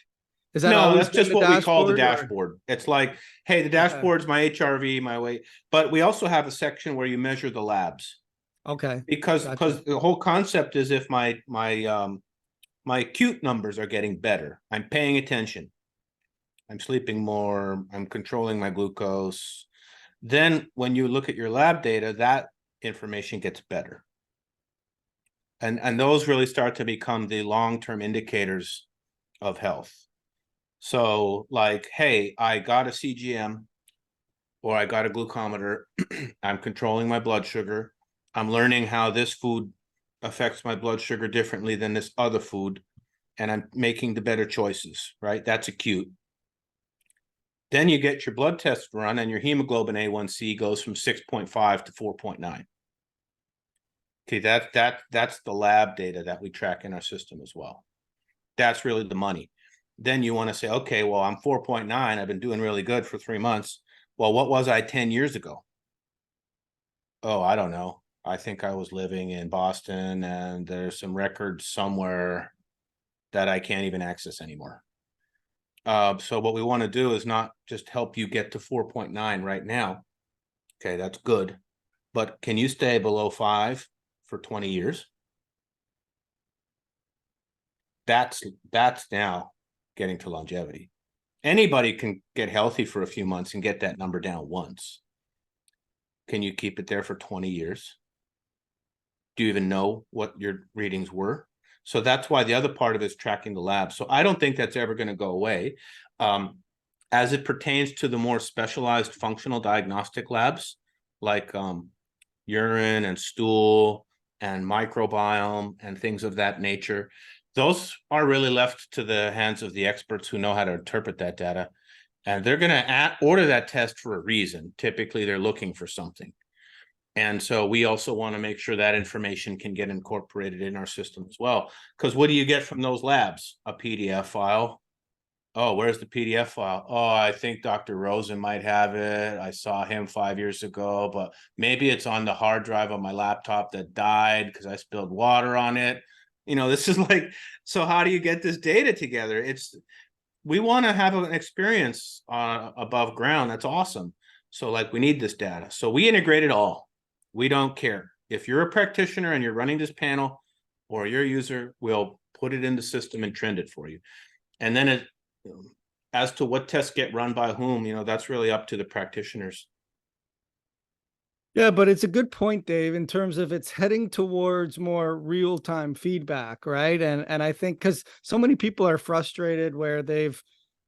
Is that No, always that's been just the what we call the dashboard? dashboard. It's like, hey, the dashboard's my HRV, my weight, but we also have a section where you measure the labs. Okay. Because Gotcha. the whole concept is if my acute numbers are getting better, I'm paying attention, I'm sleeping more, I'm controlling my glucose, then when you look at your lab data, that information gets better. And those really start to become the long-term indicators of health. So like, hey, I got a CGM or I got a glucometer, I'm controlling my blood sugar, I'm learning how this food affects my blood sugar differently than this other food, and I'm making the better choices, right? That's acute. Then you get your blood test run and your hemoglobin A1C goes from 6.5 to 4.9. Okay, that's the lab data that we track in our system as well. That's really the money. Then you want to say, okay, well, I'm 4.9. I've been doing really good for 3 months. Well, what was I 10 years ago? Oh, I don't know. I think I was living in Boston and there's some records somewhere that I can't even access anymore. So what we want to do is not just help you get to 4.9 right now. Okay, that's good. But can you stay below 5 for 20 years? That's now getting to longevity. Anybody can get healthy for a few months and get that number down once. Can you keep it there for 20 years? Do you even know what your readings were? So that's why the other part of it is tracking the lab. So I don't think that's ever going to go away. As it pertains to the more specialized functional diagnostic labs, like urine and stool and microbiome and things of that nature, those are really left to the hands of the experts who know how to interpret that data. And they're going to order that test for a reason. Typically, they're looking for something. And so we also want to make sure that information can get incorporated in our system as well. Because what do you get from those labs? A PDF file. Oh, where's the PDF file? Oh, I think Dr. Rosen might have it. I saw him 5 years ago, but maybe it's on the hard drive of my laptop that died because I spilled water on it. This is like, so how do you get this data together? We want to have an experience above ground. That's awesome. So like we need this data. So we integrate it all. We don't care. If you're a practitioner and you're running this panel or you're a user, we'll put it in the system and trend it for you. And then as to what tests get run by whom, that's really up to the practitioners. Yeah, but it's a good point, Dave, in terms of it's heading towards more real-time feedback, right? And I think because so many people are frustrated where they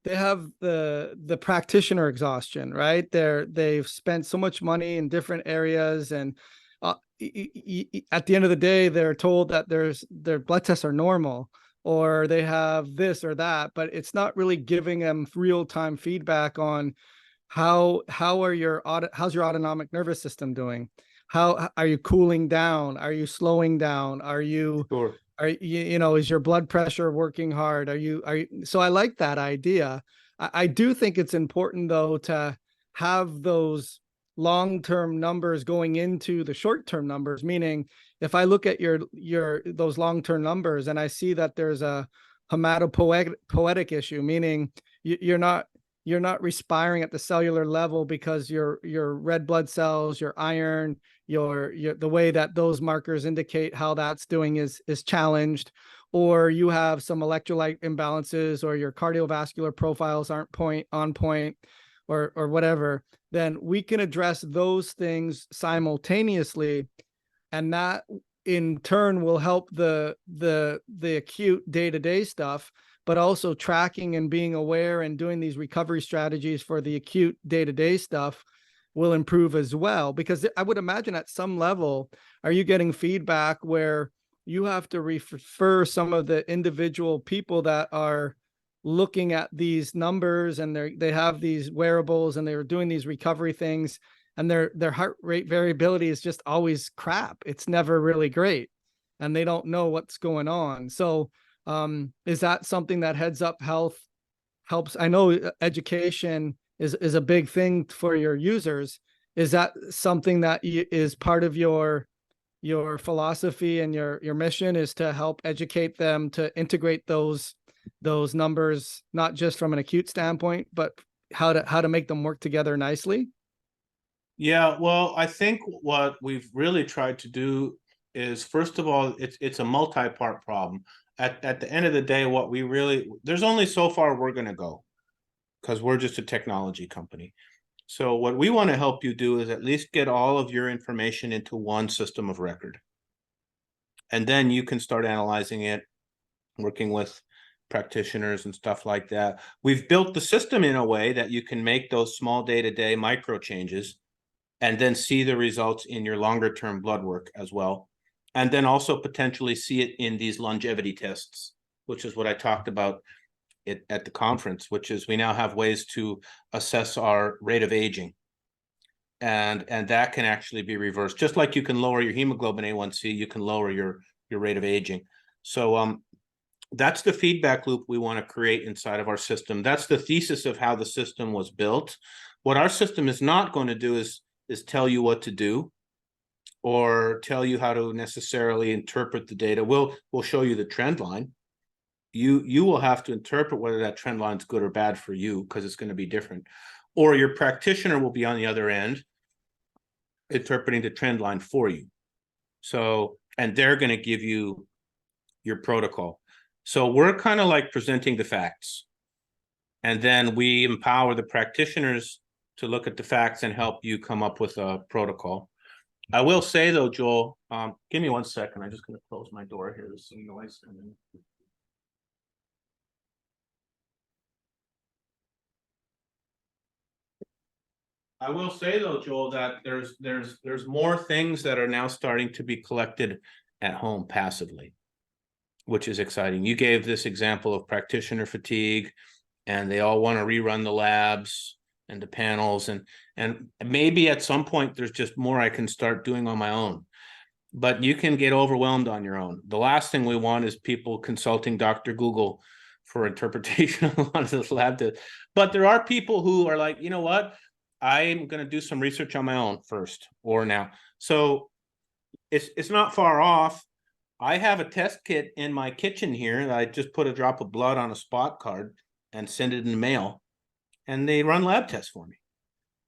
have the practitioner exhaustion, right? They've spent so much money in different areas, and at the end of the day, they're told that their blood tests are normal, or they have this or that, but it's not really giving them real-time feedback on how's your autonomic nervous system doing? How are you cooling down? Are you slowing down? Sure. Is your blood pressure working hard? So I like that idea. I do think it's important though to have those long-term numbers going into the short-term numbers, meaning if I look at those long-term numbers and I see that there's a hematopoietic issue, meaning you're not respiring at the cellular level because your red blood cells, your iron, your the way that those markers indicate how that's doing is challenged, or you have some electrolyte imbalances, or your cardiovascular profiles aren't on point, or whatever, then we can address those things simultaneously, and that in turn will help the acute day-to-day stuff, but also tracking and being aware and doing these recovery strategies for the acute day-to-day stuff will improve as well. Because I would imagine at some level, are you getting feedback where you have to refer some of the individual people that are looking at these numbers and they have these wearables and they're doing these recovery things, and their heart rate variability is just always crap. It's never really great, and they don't know what's going on. So is that something that Heads Up Health helps? I know education is a big thing for your users. Is that something that is part of your philosophy and your mission, is to help educate them to integrate those numbers, not just from an acute standpoint, but how to make them work together nicely? Yeah, well, I think what we've really tried to do is, first of all, it's a multi-part problem. At the end of the day, there's only so far we're going to go, because we're just a technology company. So what we want to help you do is at least get all of your information into one system of record. And then you can start analyzing it, working with practitioners and stuff like that. We've built the system in a way that you can make those small day-to-day micro changes and then see the results in your longer term blood work as well. And then also potentially see it in these longevity tests, which is what I talked about at the conference, which is we now have ways to assess our rate of aging. And that can actually be reversed. Just like you can lower your hemoglobin A1C, you can lower your rate of aging. So that's the feedback loop we want to create inside of our system. That's the thesis of how the system was built. What our system is not going to do is tell you what to do or tell you how to necessarily interpret the data. We'll show you the trend line. You will have to interpret whether that trend line is good or bad for you, because it's going to be different. Or your practitioner will be on the other end interpreting the trend line for you. So, and they're going to give you your protocol. So we're kind of like presenting the facts. And then we empower the practitioners to look at the facts and help you come up with a protocol. I will say though, Joel, give me 1 second. I'm just going to close my door here. There's some noise coming in. I will say though, Joel, that there's more things that are now starting to be collected at home passively, which is exciting. You gave this example of practitioner fatigue, and they all want to rerun the labs and the panels, and maybe at some point there's just more I can start doing on my own. But you can get overwhelmed on your own. The last thing we want is people consulting Dr. Google for interpretation on this lab test. But there are people who are like, you know what? I'm going to do some research on my own first or now. So it's not far off. I have a test kit in my kitchen here that I just put a drop of blood on a spot card and send it in the mail, and they run lab tests for me.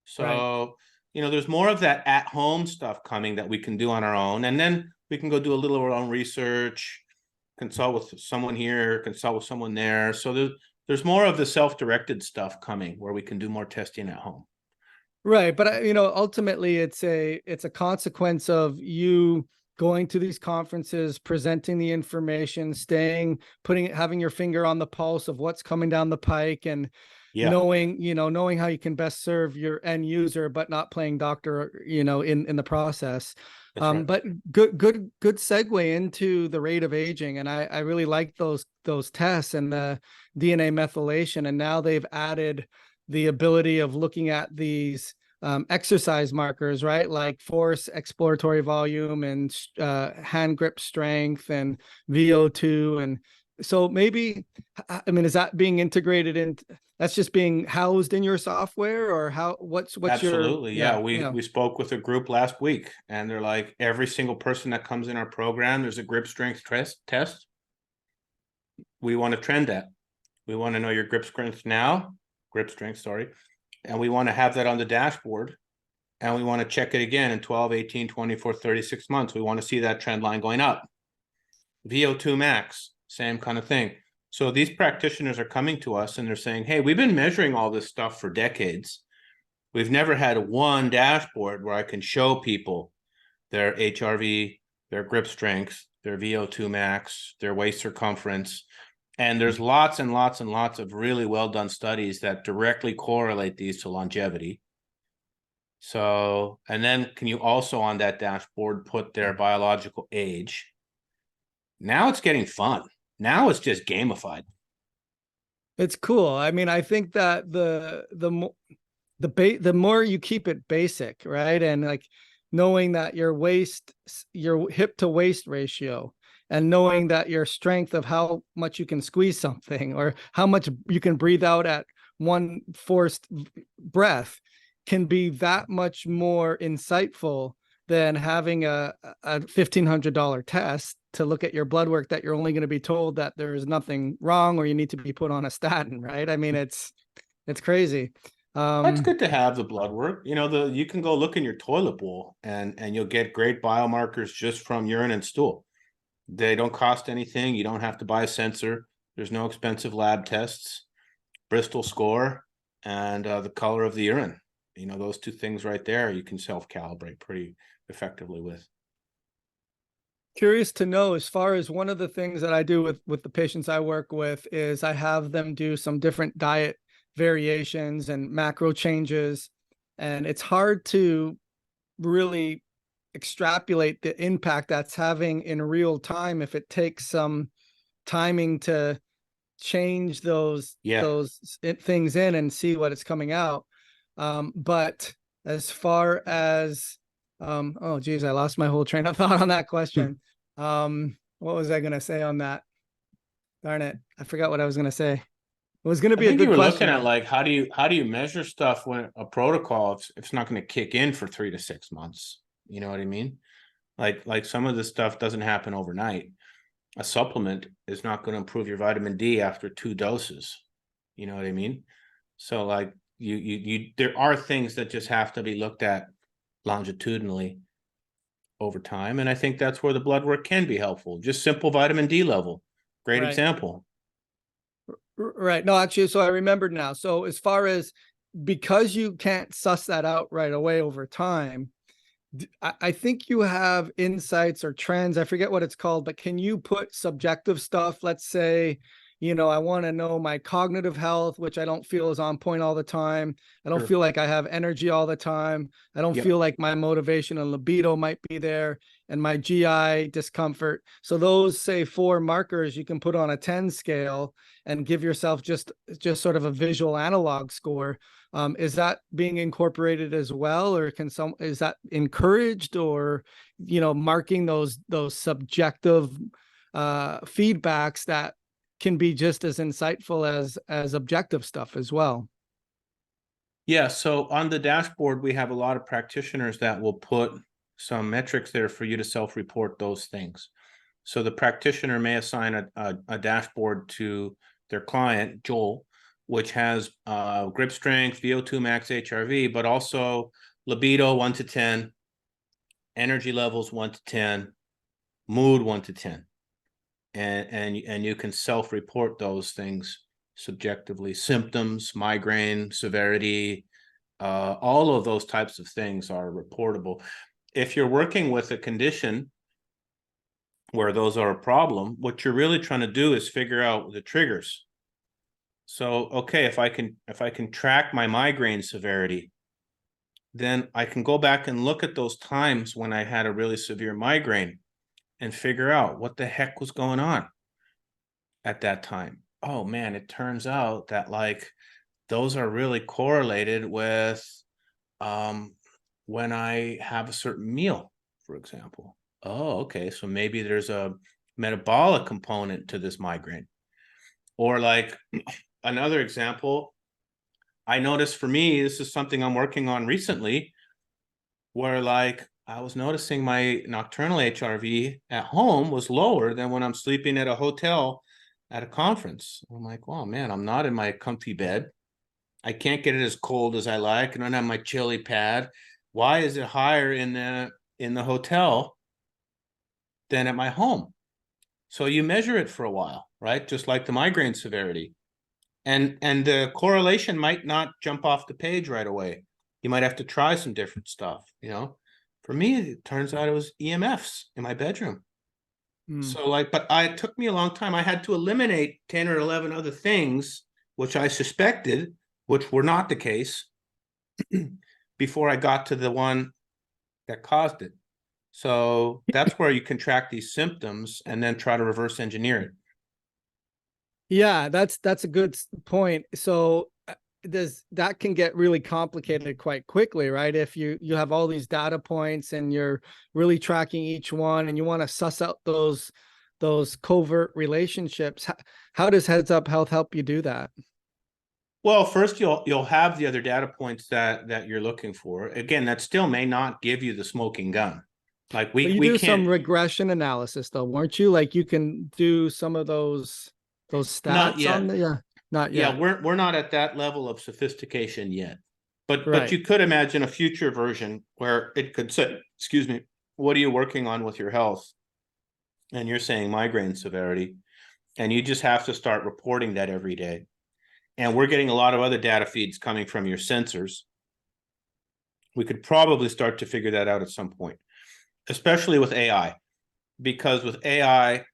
So, right. You know, there's more of that at-home stuff coming that we can do on our own, and then we can go do a little of our own research, consult with someone here, consult with someone there. So there's more of the self-directed stuff coming where we can do more testing at home. Right, but you know, ultimately, it's a consequence of you going to these conferences, presenting the information, having your finger on the pulse of what's coming down the pike, and knowing how you can best serve your end user, but not playing doctor, in the process. Right. But good segue into the rate of aging, and I really like those tests and the DNA methylation, and now they've added the ability of looking at these exercise markers, right? Like force, exploratory volume, and hand grip strength, and VO2. And so maybe, I mean, is that being integrated in? that's just being housed in your software, or what's your, Absolutely. Yeah. yeah, yeah. We spoke with a group last week, and they're like, every single person that comes in our program, there's a grip strength test. We want to trend that. We want to know your grip strength now, and we want to have that on the dashboard, and we want to check it again in 12, 18, 24, 36 months. We want to see that trend line going up. VO2 max, same kind of thing. So these practitioners are coming to us and they're saying, hey, we've been measuring all this stuff for decades. We've never had one dashboard where I can show people their HRV, their grip strength, their VO2 max, their waist circumference. And there's lots and lots and lots of really well done studies that directly correlate these to longevity. So, and then can you also on that dashboard put their biological age? Now it's getting fun. Now it's just gamified. It's cool. I mean, I think that the more you keep it basic, right? And like knowing that your hip to waist ratio, and knowing that your strength of how much you can squeeze something, or how much you can breathe out at one forced breath, can be that much more insightful than having a $1,500 test to look at your blood work that you're only going to be told that there is nothing wrong or you need to be put on a statin, right? I mean, it's crazy. That's good to have the blood work. You know, you can go look in your toilet bowl and you'll get great biomarkers just from urine and stool. They don't cost anything. You don't have to buy a sensor. There's no expensive lab tests. Bristol score and the color of the urine. You know, those two things right there, you can self-calibrate pretty effectively with. Curious to know, as far as one of the things that I do with the patients I work with is I have them do some different diet variations and macro changes. And it's hard to really extrapolate the impact that's having in real time if it takes some timing to change those things in and see what it's coming out. But as far as oh geez, I lost my whole train of thought on that question. What was I gonna say on that? Darn it, I forgot what I was gonna say. It was gonna I be a think you good were question. looking at like how do you measure stuff when a protocol if it's not going to kick in for 3 to 6 months. You know what I mean? Like some of this stuff doesn't happen overnight. A supplement is not going to improve your vitamin D after 2 doses. You know what I mean? So like you there are things that just have to be looked at longitudinally over time. And I think that's where the blood work can be helpful. Just simple vitamin D level. Great Right. example. Right. No, actually, so I remembered now. So as far as, because you can't suss that out right away over time, I think you have insights or trends. I forget what it's called, but can you put subjective stuff? Let's say, I want to know my cognitive health, which I don't feel is on point all the time. I don't feel like I have energy all the time. I don't feel like my motivation and libido might be there, and my GI discomfort. So those, say, 4 markers you can put on a 10 scale and give yourself just sort of a visual analog score. Is that being incorporated as well, or is that encouraged, or marking those subjective feedbacks that can be just as insightful as objective stuff as well? Yeah, so on the dashboard, we have a lot of practitioners that will put some metrics there for you to self-report those things. So the practitioner may assign a dashboard to their client, Joel, which has grip strength, VO2 max, HRV, but also libido 1 to 10, energy levels 1 to 10, mood 1 to 10. And you can self-report those things subjectively. Symptoms, migraine, severity, all of those types of things are reportable. If you're working with a condition where those are a problem, what you're really trying to do is figure out the triggers. So, okay, if I can track my migraine severity, then I can go back and look at those times when I had a really severe migraine and figure out what the heck was going on at that time. Oh man, it turns out that like those are really correlated with when I have a certain meal, for example. Oh, okay. So maybe there's a metabolic component to this migraine. Or like another example, I noticed for me, this is something I'm working on recently, where like I was noticing my nocturnal HRV at home was lower than when I'm sleeping at a hotel at a conference. I'm like, oh man, I'm not in my comfy bed. I can't get it as cold as I like. I don't have my chili pad. Why is it higher in the hotel than at my home? So you measure it for a while, right? Just like the migraine severity. And the correlation might not jump off the page right away. You might have to try some different stuff, you know. For me, it turns out it was EMFs in my bedroom. So like, but it took me a long time. I had to eliminate 10 or 11 other things, which I suspected, which were not the case, before I got to the one that caused it. So that's where you can track these symptoms and then try to reverse engineer it. Yeah, that's a good point. So that can get really complicated quite quickly, right? If you have all these data points and you're really tracking each one and you want to suss out those covert relationships. How does Heads Up Health help you do that? Well, first you'll have the other data points that you're looking for. Again, that still may not give you the smoking gun. Like But you we do can't. some regression analysis though, weren't you? Like you can do some of those Not stats on yet. the, yeah, not Yeah, yet. we're not at that level of sophistication yet. But Right. you could imagine a future version where it could say, excuse me, what are you working on with your health? And you're saying migraine severity, and you just have to start reporting that every day. And we're getting a lot of other data feeds coming from your sensors. We could probably start to figure that out at some point, especially with AI, because with AI,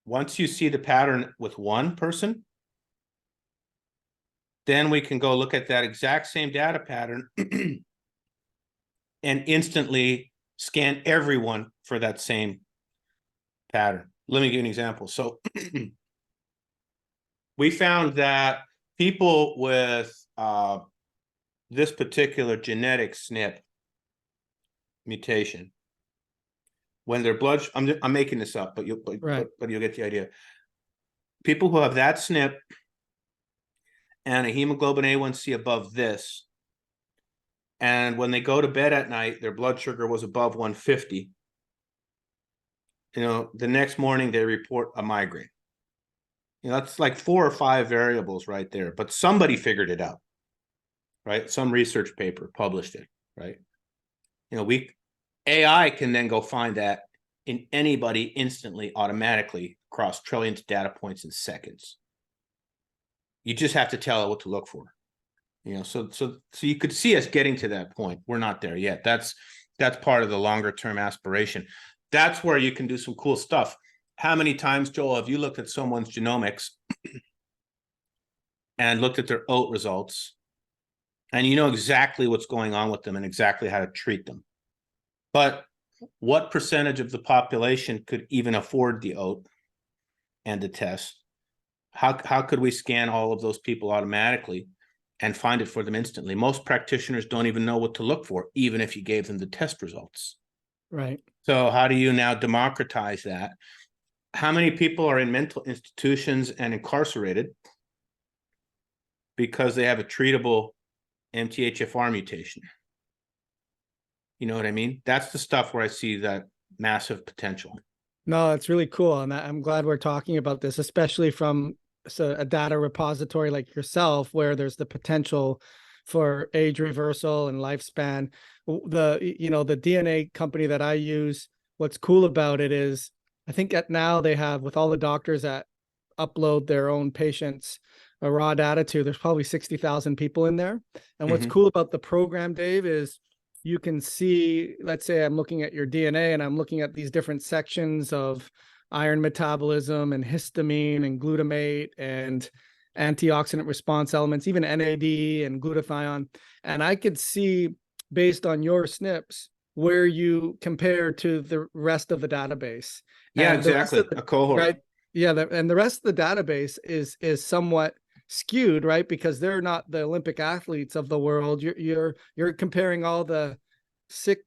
once you see the pattern with one person, then we can go look at that exact same data pattern and instantly scan everyone for that same pattern. Let me give you an example. So we found that people with this particular genetic SNP mutation, when their blood, I'm making this up, but you'll get the idea. People who have that SNP and a hemoglobin A1C above this, and when they go to bed at night, their blood sugar was above 150. You know, the next morning they report a migraine. You know, that's like 4 or 5 variables right there, but somebody figured it out, right? Some research paper published it, right? You know, AI can then go find that in anybody instantly, automatically across trillions of data points in seconds. You just have to tell it what to look for. You know, so you could see us getting to that point. We're not there yet. That's part of the longer term aspiration. That's where you can do some cool stuff. How many times, Joel, have you looked at someone's genomics and looked at their oat results, and you know exactly what's going on with them and exactly how to treat them? But what percentage of the population could even afford the oat and the test? How could we scan all of those people automatically and find it for them instantly? Most practitioners don't even know what to look for, even if you gave them the test results. Right. So how do you now democratize that? How many people are in mental institutions and incarcerated because they have a treatable MTHFR mutation? You know what I mean? That's the stuff where I see that massive potential. No, it's really cool. And I'm glad we're talking about this, especially from a data repository like yourself, where there's the potential for age reversal and lifespan. The DNA company that I use, what's cool about it is I think now they have, with all the doctors that upload their own patients a raw data to, there's probably 60,000 people in there. And what's cool about the program, Dave, is you can see, let's say I'm looking at your DNA and I'm looking at these different sections of iron metabolism and histamine and glutamate and antioxidant response elements, even NAD and glutathione. And I could see, based on your SNPs, where you compare to the rest of the database. Yeah, And exactly. A cohort. right? Yeah, and the rest of the database is somewhat skewed, right? Because they're not the Olympic athletes of the world. You're comparing all the sick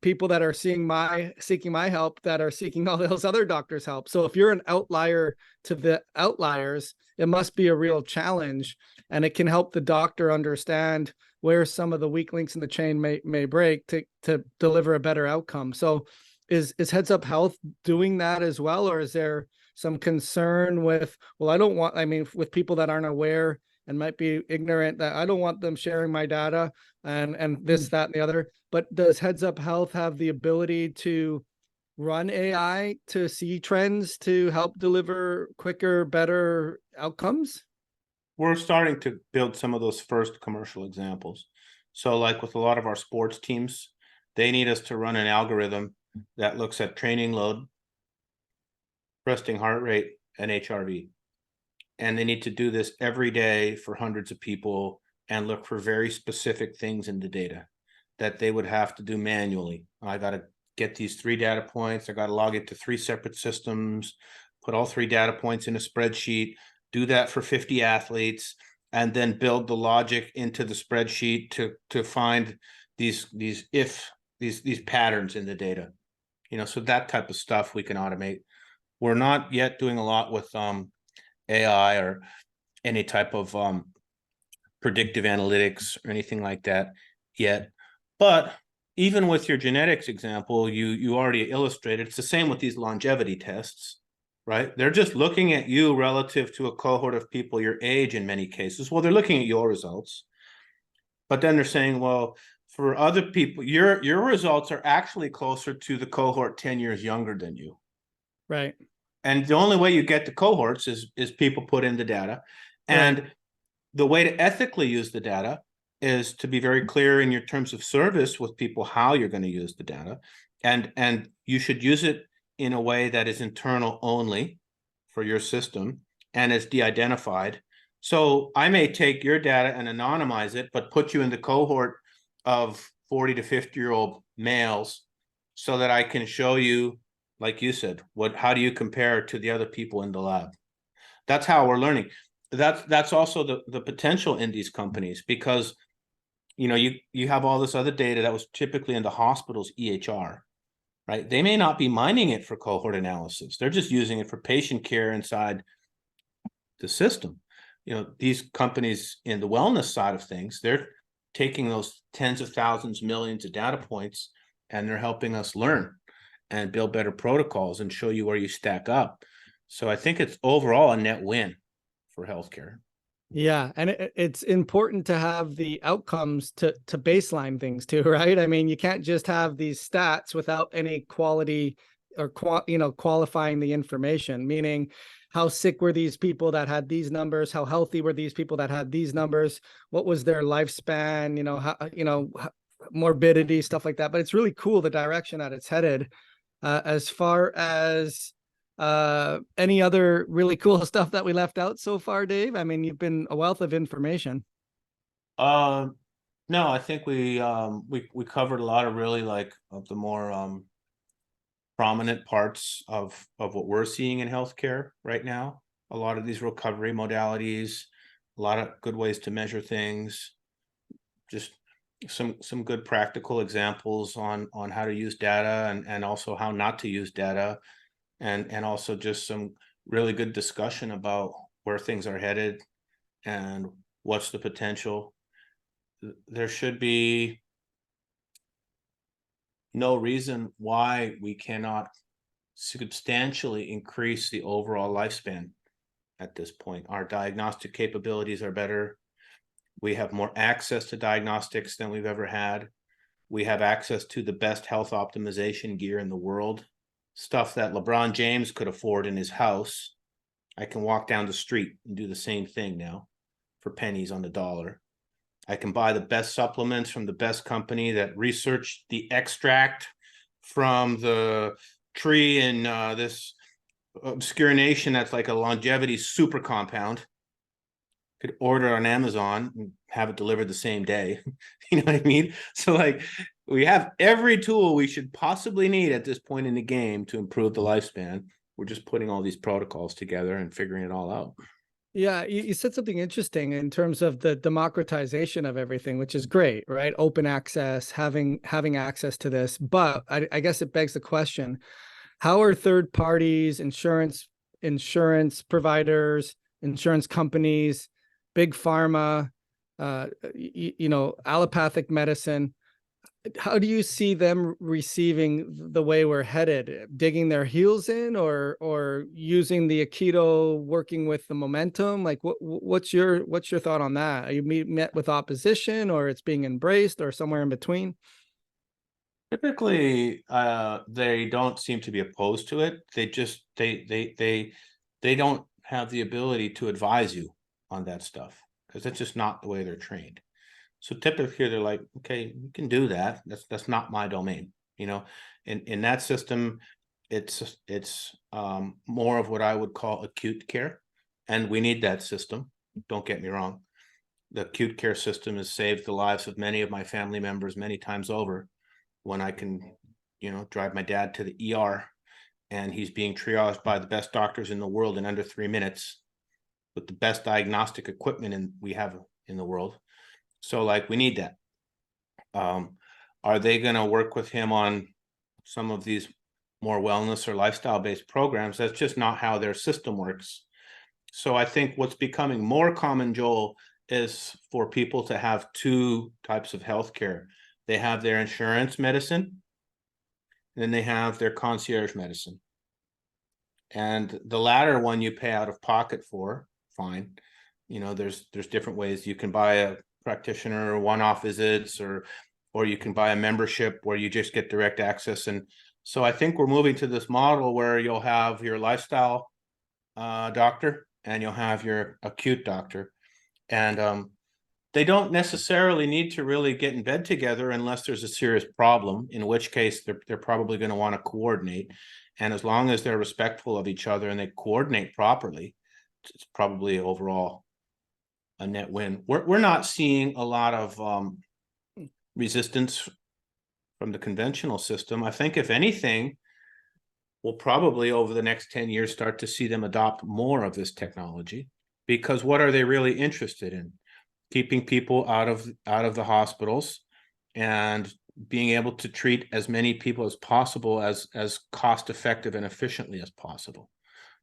people that are seeking my help that are seeking all those other doctors' help. So if you're an outlier to the outliers, it must be a real challenge, and it can help the doctor understand where some of the weak links in the chain may break to deliver a better outcome. So is Heads Up Health doing that as well, or is there some concern with, well, with people that aren't aware and might be ignorant, that I don't want them sharing my data and this, that, and the other. But does Heads Up Health have the ability to run AI to see trends to help deliver quicker, better outcomes? We're starting to build some of those first commercial examples. So like with a lot of our sports teams, they need us to run an algorithm that looks at training load, resting heart rate, and HRV. And they need to do this every day for hundreds of people and look for very specific things in the data that they would have to do manually. I got to get these 3 data points. I got to log it to 3 separate systems, put all 3 data points in a spreadsheet, do that for 50 athletes, and then build the logic into the spreadsheet to find these patterns in the data. So that type of stuff we can automate. We're not yet doing a lot with AI or any type of predictive analytics or anything like that yet. But even with your genetics example, you already illustrated, it's the same with these longevity tests, right? They're just looking at you relative to a cohort of people your age in many cases. Well, they're looking at your results, but then they're saying, well, for other people, your results are actually closer to the cohort 10 years younger than you. Right. And the only way you get the cohorts is people put in the data. And right. The way to ethically use the data is to be very clear in your terms of service with people how you're going to use the data. And you should use it in a way that is internal only for your system and is de-identified. So I may take your data and anonymize it, but put you in the cohort of 40 to 50-year-old males so that I can show you, like you said, how do you compare to the other people in the lab? That's how we're learning. That's also the potential in these companies, because you have all this other data that was typically in the hospital's EHR, right? They may not be mining it for cohort analysis. They're just using it for patient care inside the system. These companies in the wellness side of things, they're taking those tens of thousands, millions of data points, and they're helping us learn and build better protocols and show you where you stack up. So I think it's overall a net win for healthcare. Yeah, and it's important to have the outcomes to baseline things too, right? I mean, you can't just have these stats without any quality or qualifying the information, meaning how sick were these people that had these numbers, how healthy were these people that had these numbers, what was their lifespan, morbidity, stuff like that. But it's really cool the direction that it's headed. As far as any other really cool stuff that we left out so far, Dave? I mean, you've been a wealth of information. No, I think we covered a lot of really of the more prominent parts of what we're seeing in healthcare right now. A lot of these recovery modalities, a lot of good ways to measure things, just some good practical examples on how to use data and also how not to use data, and also just some really good discussion about where things are headed and what's the potential. There should be no reason why we cannot substantially increase the overall lifespan at this point. Our diagnostic capabilities are better. We have more access to diagnostics than we've ever had. We have access to the best health optimization gear in the world, stuff that LeBron James could afford in his house. I can walk down the street and do the same thing now for pennies on the dollar. I can buy the best supplements from the best company that researched the extract from the tree in this obscure nation that's like a longevity super compound. Could order on Amazon and have it delivered the same day. You know what I mean? So we have every tool we should possibly need at this point in the game to improve the lifespan. We're just putting all these protocols together and figuring it all out. Yeah, you said something interesting in terms of the democratization of everything, which is great, right? Open access, having access to this. But I guess it begs the question, how are third parties, insurance providers, insurance companies, big pharma, allopathic medicine, how do you see them receiving the way we're headed? Digging their heels in, or using the Aikido, working with the momentum? Like, what's your thought on that? Are you met with opposition, or it's being embraced, or somewhere in between? Typically, they don't seem to be opposed to it. They just they don't have the ability to advise you on that stuff because that's just not the way they're trained. So typically they're like, okay, you can do that. That's not my domain. You know, in that system, it's more of what I would call acute care, and we need that system. Don't get me wrong. The acute care system has saved the lives of many of my family members many times over. When I can, drive my dad to the ER and he's being triaged by the best doctors in the world in under 3 minutes with the best diagnostic equipment we have in the world. So like we need that. Are they going to work with him on some of these more wellness or lifestyle based programs? That's just not how their system works. So I think what's becoming more common, Joel, is for people to have two types of healthcare. They have their insurance medicine, and then they have their concierge medicine. And the latter one you pay out of pocket for, fine. There's different ways you can buy a practitioner one-off visits, or you can buy a membership where you just get direct access. And so I think we're moving to this model where you'll have your lifestyle doctor and you'll have your acute doctor. And they don't necessarily need to really get in bed together unless there's a serious problem, in which case they're probably going to want to coordinate. And as long as they're respectful of each other and they coordinate properly, it's probably overall a net win. We're not seeing a lot of resistance from the conventional system. I think if anything, we'll probably over the next 10 years start to see them adopt more of this technology, because what are they really interested in? Keeping people out of the hospitals and being able to treat as many people as possible as cost effective and efficiently as possible.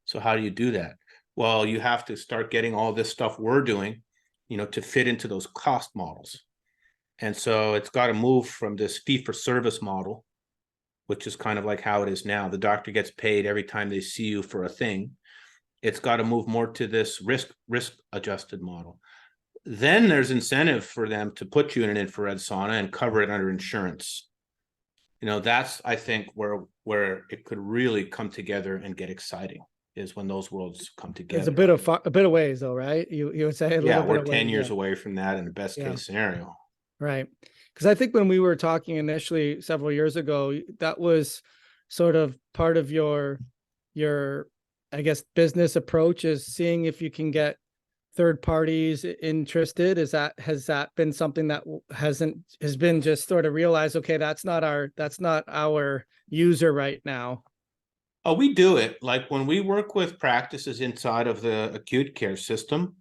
So how do you do that? Well, you have to start getting all this stuff we're doing, to fit into those cost models. And so it's got to move from this fee for service model, which is kind of like how it is now. The doctor gets paid every time they see you for a thing. It's got to move more to this risk adjusted model. Then there's incentive for them to put you in an infrared sauna and cover it under insurance. That's, I think, where it could really come together and get exciting, is when those worlds come together. It's a bit of ways though, right? You would say a little bit we're of 10 years away from that in the best case scenario. Right. Because I think when we were talking initially several years ago, that was sort of part of your, I guess, business approach, is seeing if you can get third parties interested. Has that been something that has been just sort of realized, okay, that's not our user right now? Oh, we do it. Like when we work with practices inside of the acute care system,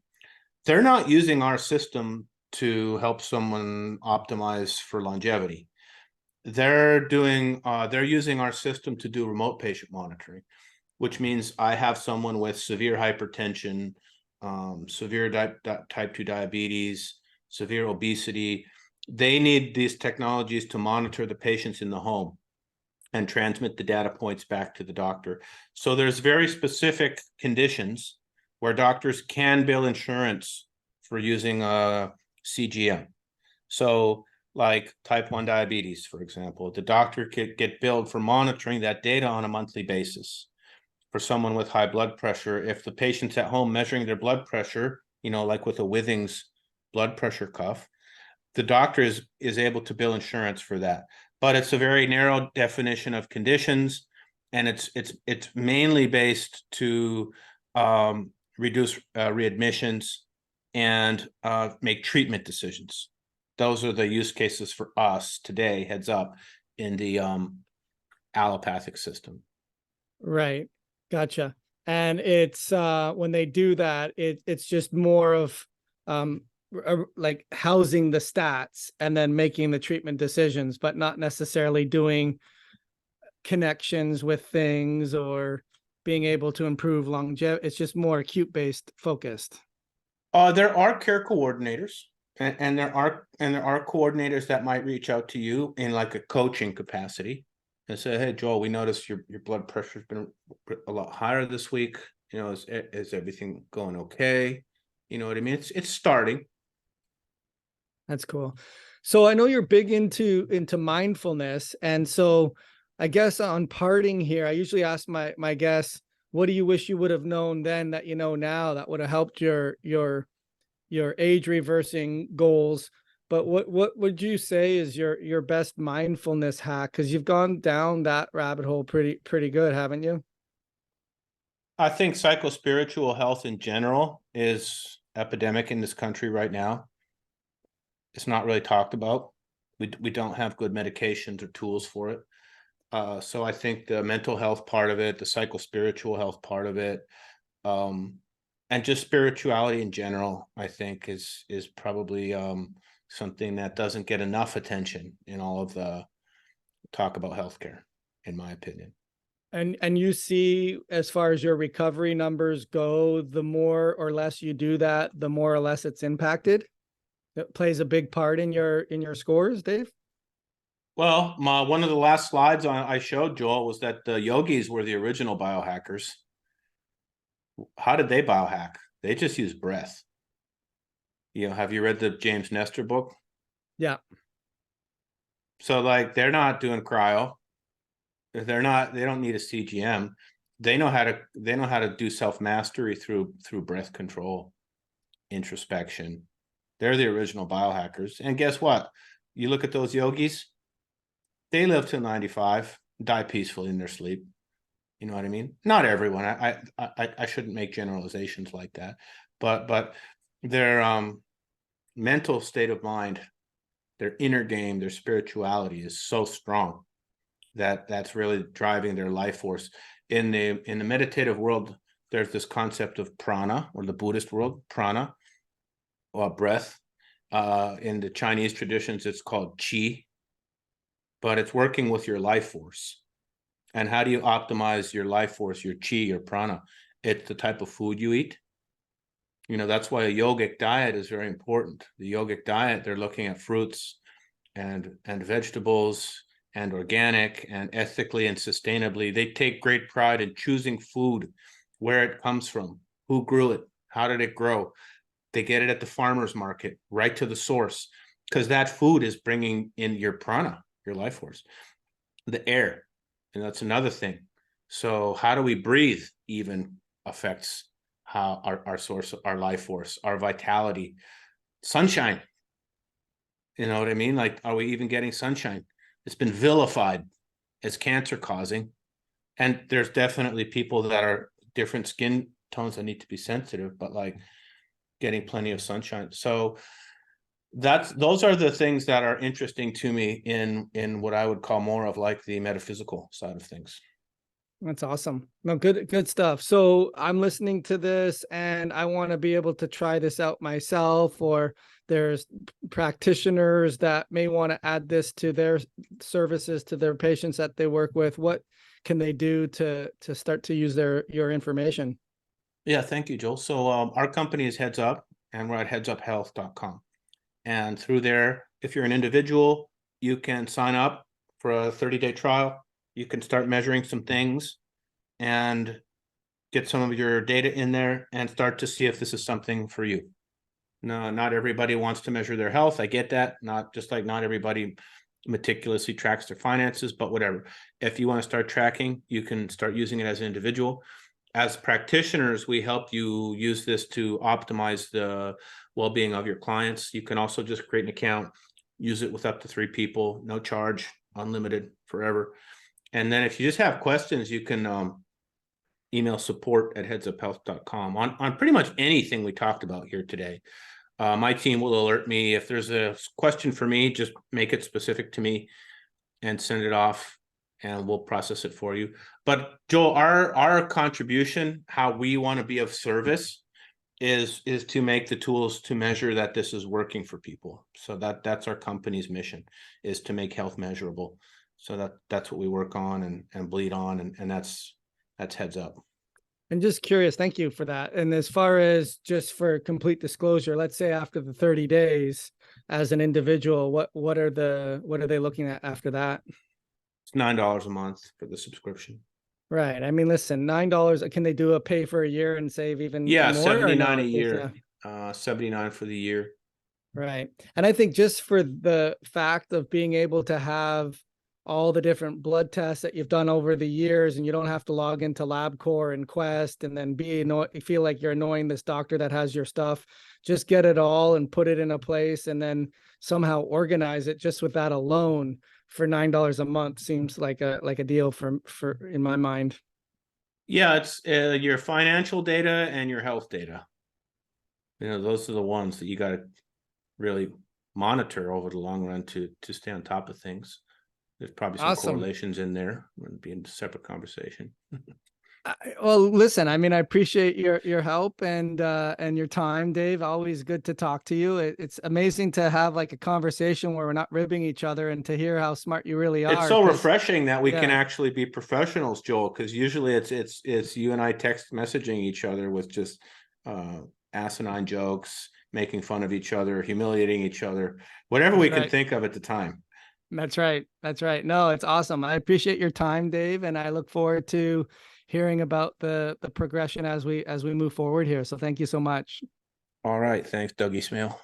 they're not using our system to help someone optimize for longevity. They're using our system to do remote patient monitoring, which means I have someone with severe hypertension, severe type 2 diabetes, severe obesity. They need these technologies to monitor the patients in the home and transmit the data points back to the doctor. So there's very specific conditions where doctors can bill insurance for using a CGM. So like type 1 diabetes, for example, the doctor could get billed for monitoring that data on a monthly basis. For someone with high blood pressure, if the patient's at home measuring their blood pressure, like with a Withings blood pressure cuff, the doctor is able to bill insurance for that. But it's a very narrow definition of conditions, and it's mainly based to reduce readmissions and make treatment decisions. Those are the use cases for us today, heads up, in the allopathic system. Right. Gotcha. And it's when they do that, it's just more of like housing the stats and then making the treatment decisions, but not necessarily doing connections with things or being able to improve longevity. It's just more acute based focused. There are care coordinators, and there are coordinators that might reach out to you in like a coaching capacity and say, "Hey, Joel, we noticed your blood pressure's been a lot higher this week. You know, is everything going okay?" You know what I mean? It's starting. That's cool. So I know you're big into mindfulness, and so I guess on parting here, I usually ask my guests, what do you wish you would have known then that you know now that would have helped your age reversing goals? But what would you say is your best mindfulness hack? Because you've gone down that rabbit hole pretty good, haven't you? I think psychospiritual health in general is epidemic in this country right now. It's not really talked about. We don't have good medications or tools for it. So I think the mental health part of it, the psychospiritual health part of it, and just spirituality in general, I think is probably something that doesn't get enough attention in all of the talk about healthcare, in my opinion. And you see, as far as your recovery numbers go, the more or less you do that, the more or less it's impacted. It plays a big part in your scores, Dave. Well, one of the last slides I showed, Joel, was that the yogis were the original biohackers. How did they biohack? They just use breath. You know, have you read the James Nestor book? Yeah. So like they're not doing cryo. They don't need a CGM. They know how to do self-mastery through breath control, introspection. They're the original biohackers. And guess what? You look at those yogis, they live till 95, die peacefully in their sleep. You know what I mean? Not everyone. I shouldn't make generalizations like that, but their mental state of mind, their inner game, their spirituality is so strong that that's really driving their life force. In the meditative world, there's this concept of prana, or the Buddhist world, prana, or breath. In the Chinese traditions, it's called qi, but it's working with your life force. And how do you optimize your life force, your qi, your prana? It's the type of food you eat. You know, that's why a yogic diet is very important. The yogic diet, they're looking at fruits and vegetables and organic and ethically and sustainably. They take great pride in choosing food, where it comes from, who grew it, how did it grow. They get it at the farmer's market, right to the source, because that food is bringing in your prana, your life force. The air, and that's another thing. So how do we breathe even affects how our source, our life force, our vitality. Sunshine, you know what I mean? Like, are we even getting sunshine? It's been vilified as cancer causing. And there's definitely people that are different skin tones that need to be sensitive, but like getting plenty of sunshine. So those are the things that are interesting to me in what I would call more of like the metaphysical side of things. That's awesome. No, good stuff. So I'm listening to this and I want to be able to try this out myself, or there's practitioners that may want to add this to their services, to their patients that they work with. What can they do to start to use your information? Yeah, thank you, Joel. So our company is Heads Up, and we're at headsuphealth.com. And through there, if you're an individual, you can sign up for a 30-day trial. You can start measuring some things and get some of your data in there and start to see if this is something for you. No, not everybody wants to measure their health. I get that. Not just like not everybody meticulously tracks their finances, but whatever. If you want to start tracking, you can start using it as an individual. As practitioners, we help you use this to optimize the well-being of your clients. You can also just create an account, use it with up to 3 people, no charge, unlimited, forever. And then if you just have questions, you can email support@headsuphealth.com on pretty much anything we talked about here today. My team will alert me. If there's a question for me, just make it specific to me and send it off. and we'll process it for you. But Joel, our contribution, how we want to be of service, is to make the tools to measure that this is working for people. So that's our company's mission, is to make health measurable. So that's what we work on and bleed on, and that's heads up. And just curious, thank you for that. And as far as just for complete disclosure, let's say after the 30 days as an individual, what are they looking at after that? It's $9 a month for the subscription. Right. I mean, listen, $9. Can they do a pay for a year and save even more? 79 a year. 79 for the year. Right. And I think just for the fact of being able to have all the different blood tests that you've done over the years, and you don't have to log into LabCorp and Quest and then feel like you're annoying this doctor that has your stuff. Just get it all and put it in a place and then somehow organize it. Just with that alone, for $9 a month seems like a deal for in my mind. Yeah, it's your financial data and your health data. Those are the ones that you got to really monitor over the long run to stay on top of things. There's probably some correlations in there. It would be a separate conversation. Well, listen, I mean, I appreciate your help and your time, Dave. Always good to talk to you. It's amazing to have like a conversation where we're not ribbing each other and to hear how smart you really are. It's so refreshing that we can actually be professionals, Joel, because usually it's you and I text messaging each other with just asinine jokes, making fun of each other, humiliating each other, whatever we can think of at the time. That's right. That's right. No, it's awesome. I appreciate your time, Dave, and I look forward to hearing about the progression as we move forward here. So thank you so much. All right. Thanks, Dougie Smale.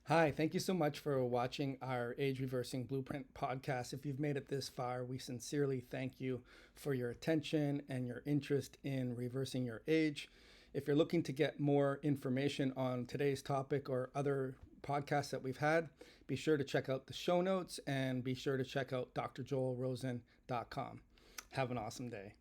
Hi, thank you so much for watching our Age Reversing Blueprint podcast. If you've made it this far, we sincerely thank you for your attention and your interest in reversing your age. If you're looking to get more information on today's topic or other podcasts that we've had, be sure to check out the show notes and be sure to check out drjoelrosen.com. Have an awesome day.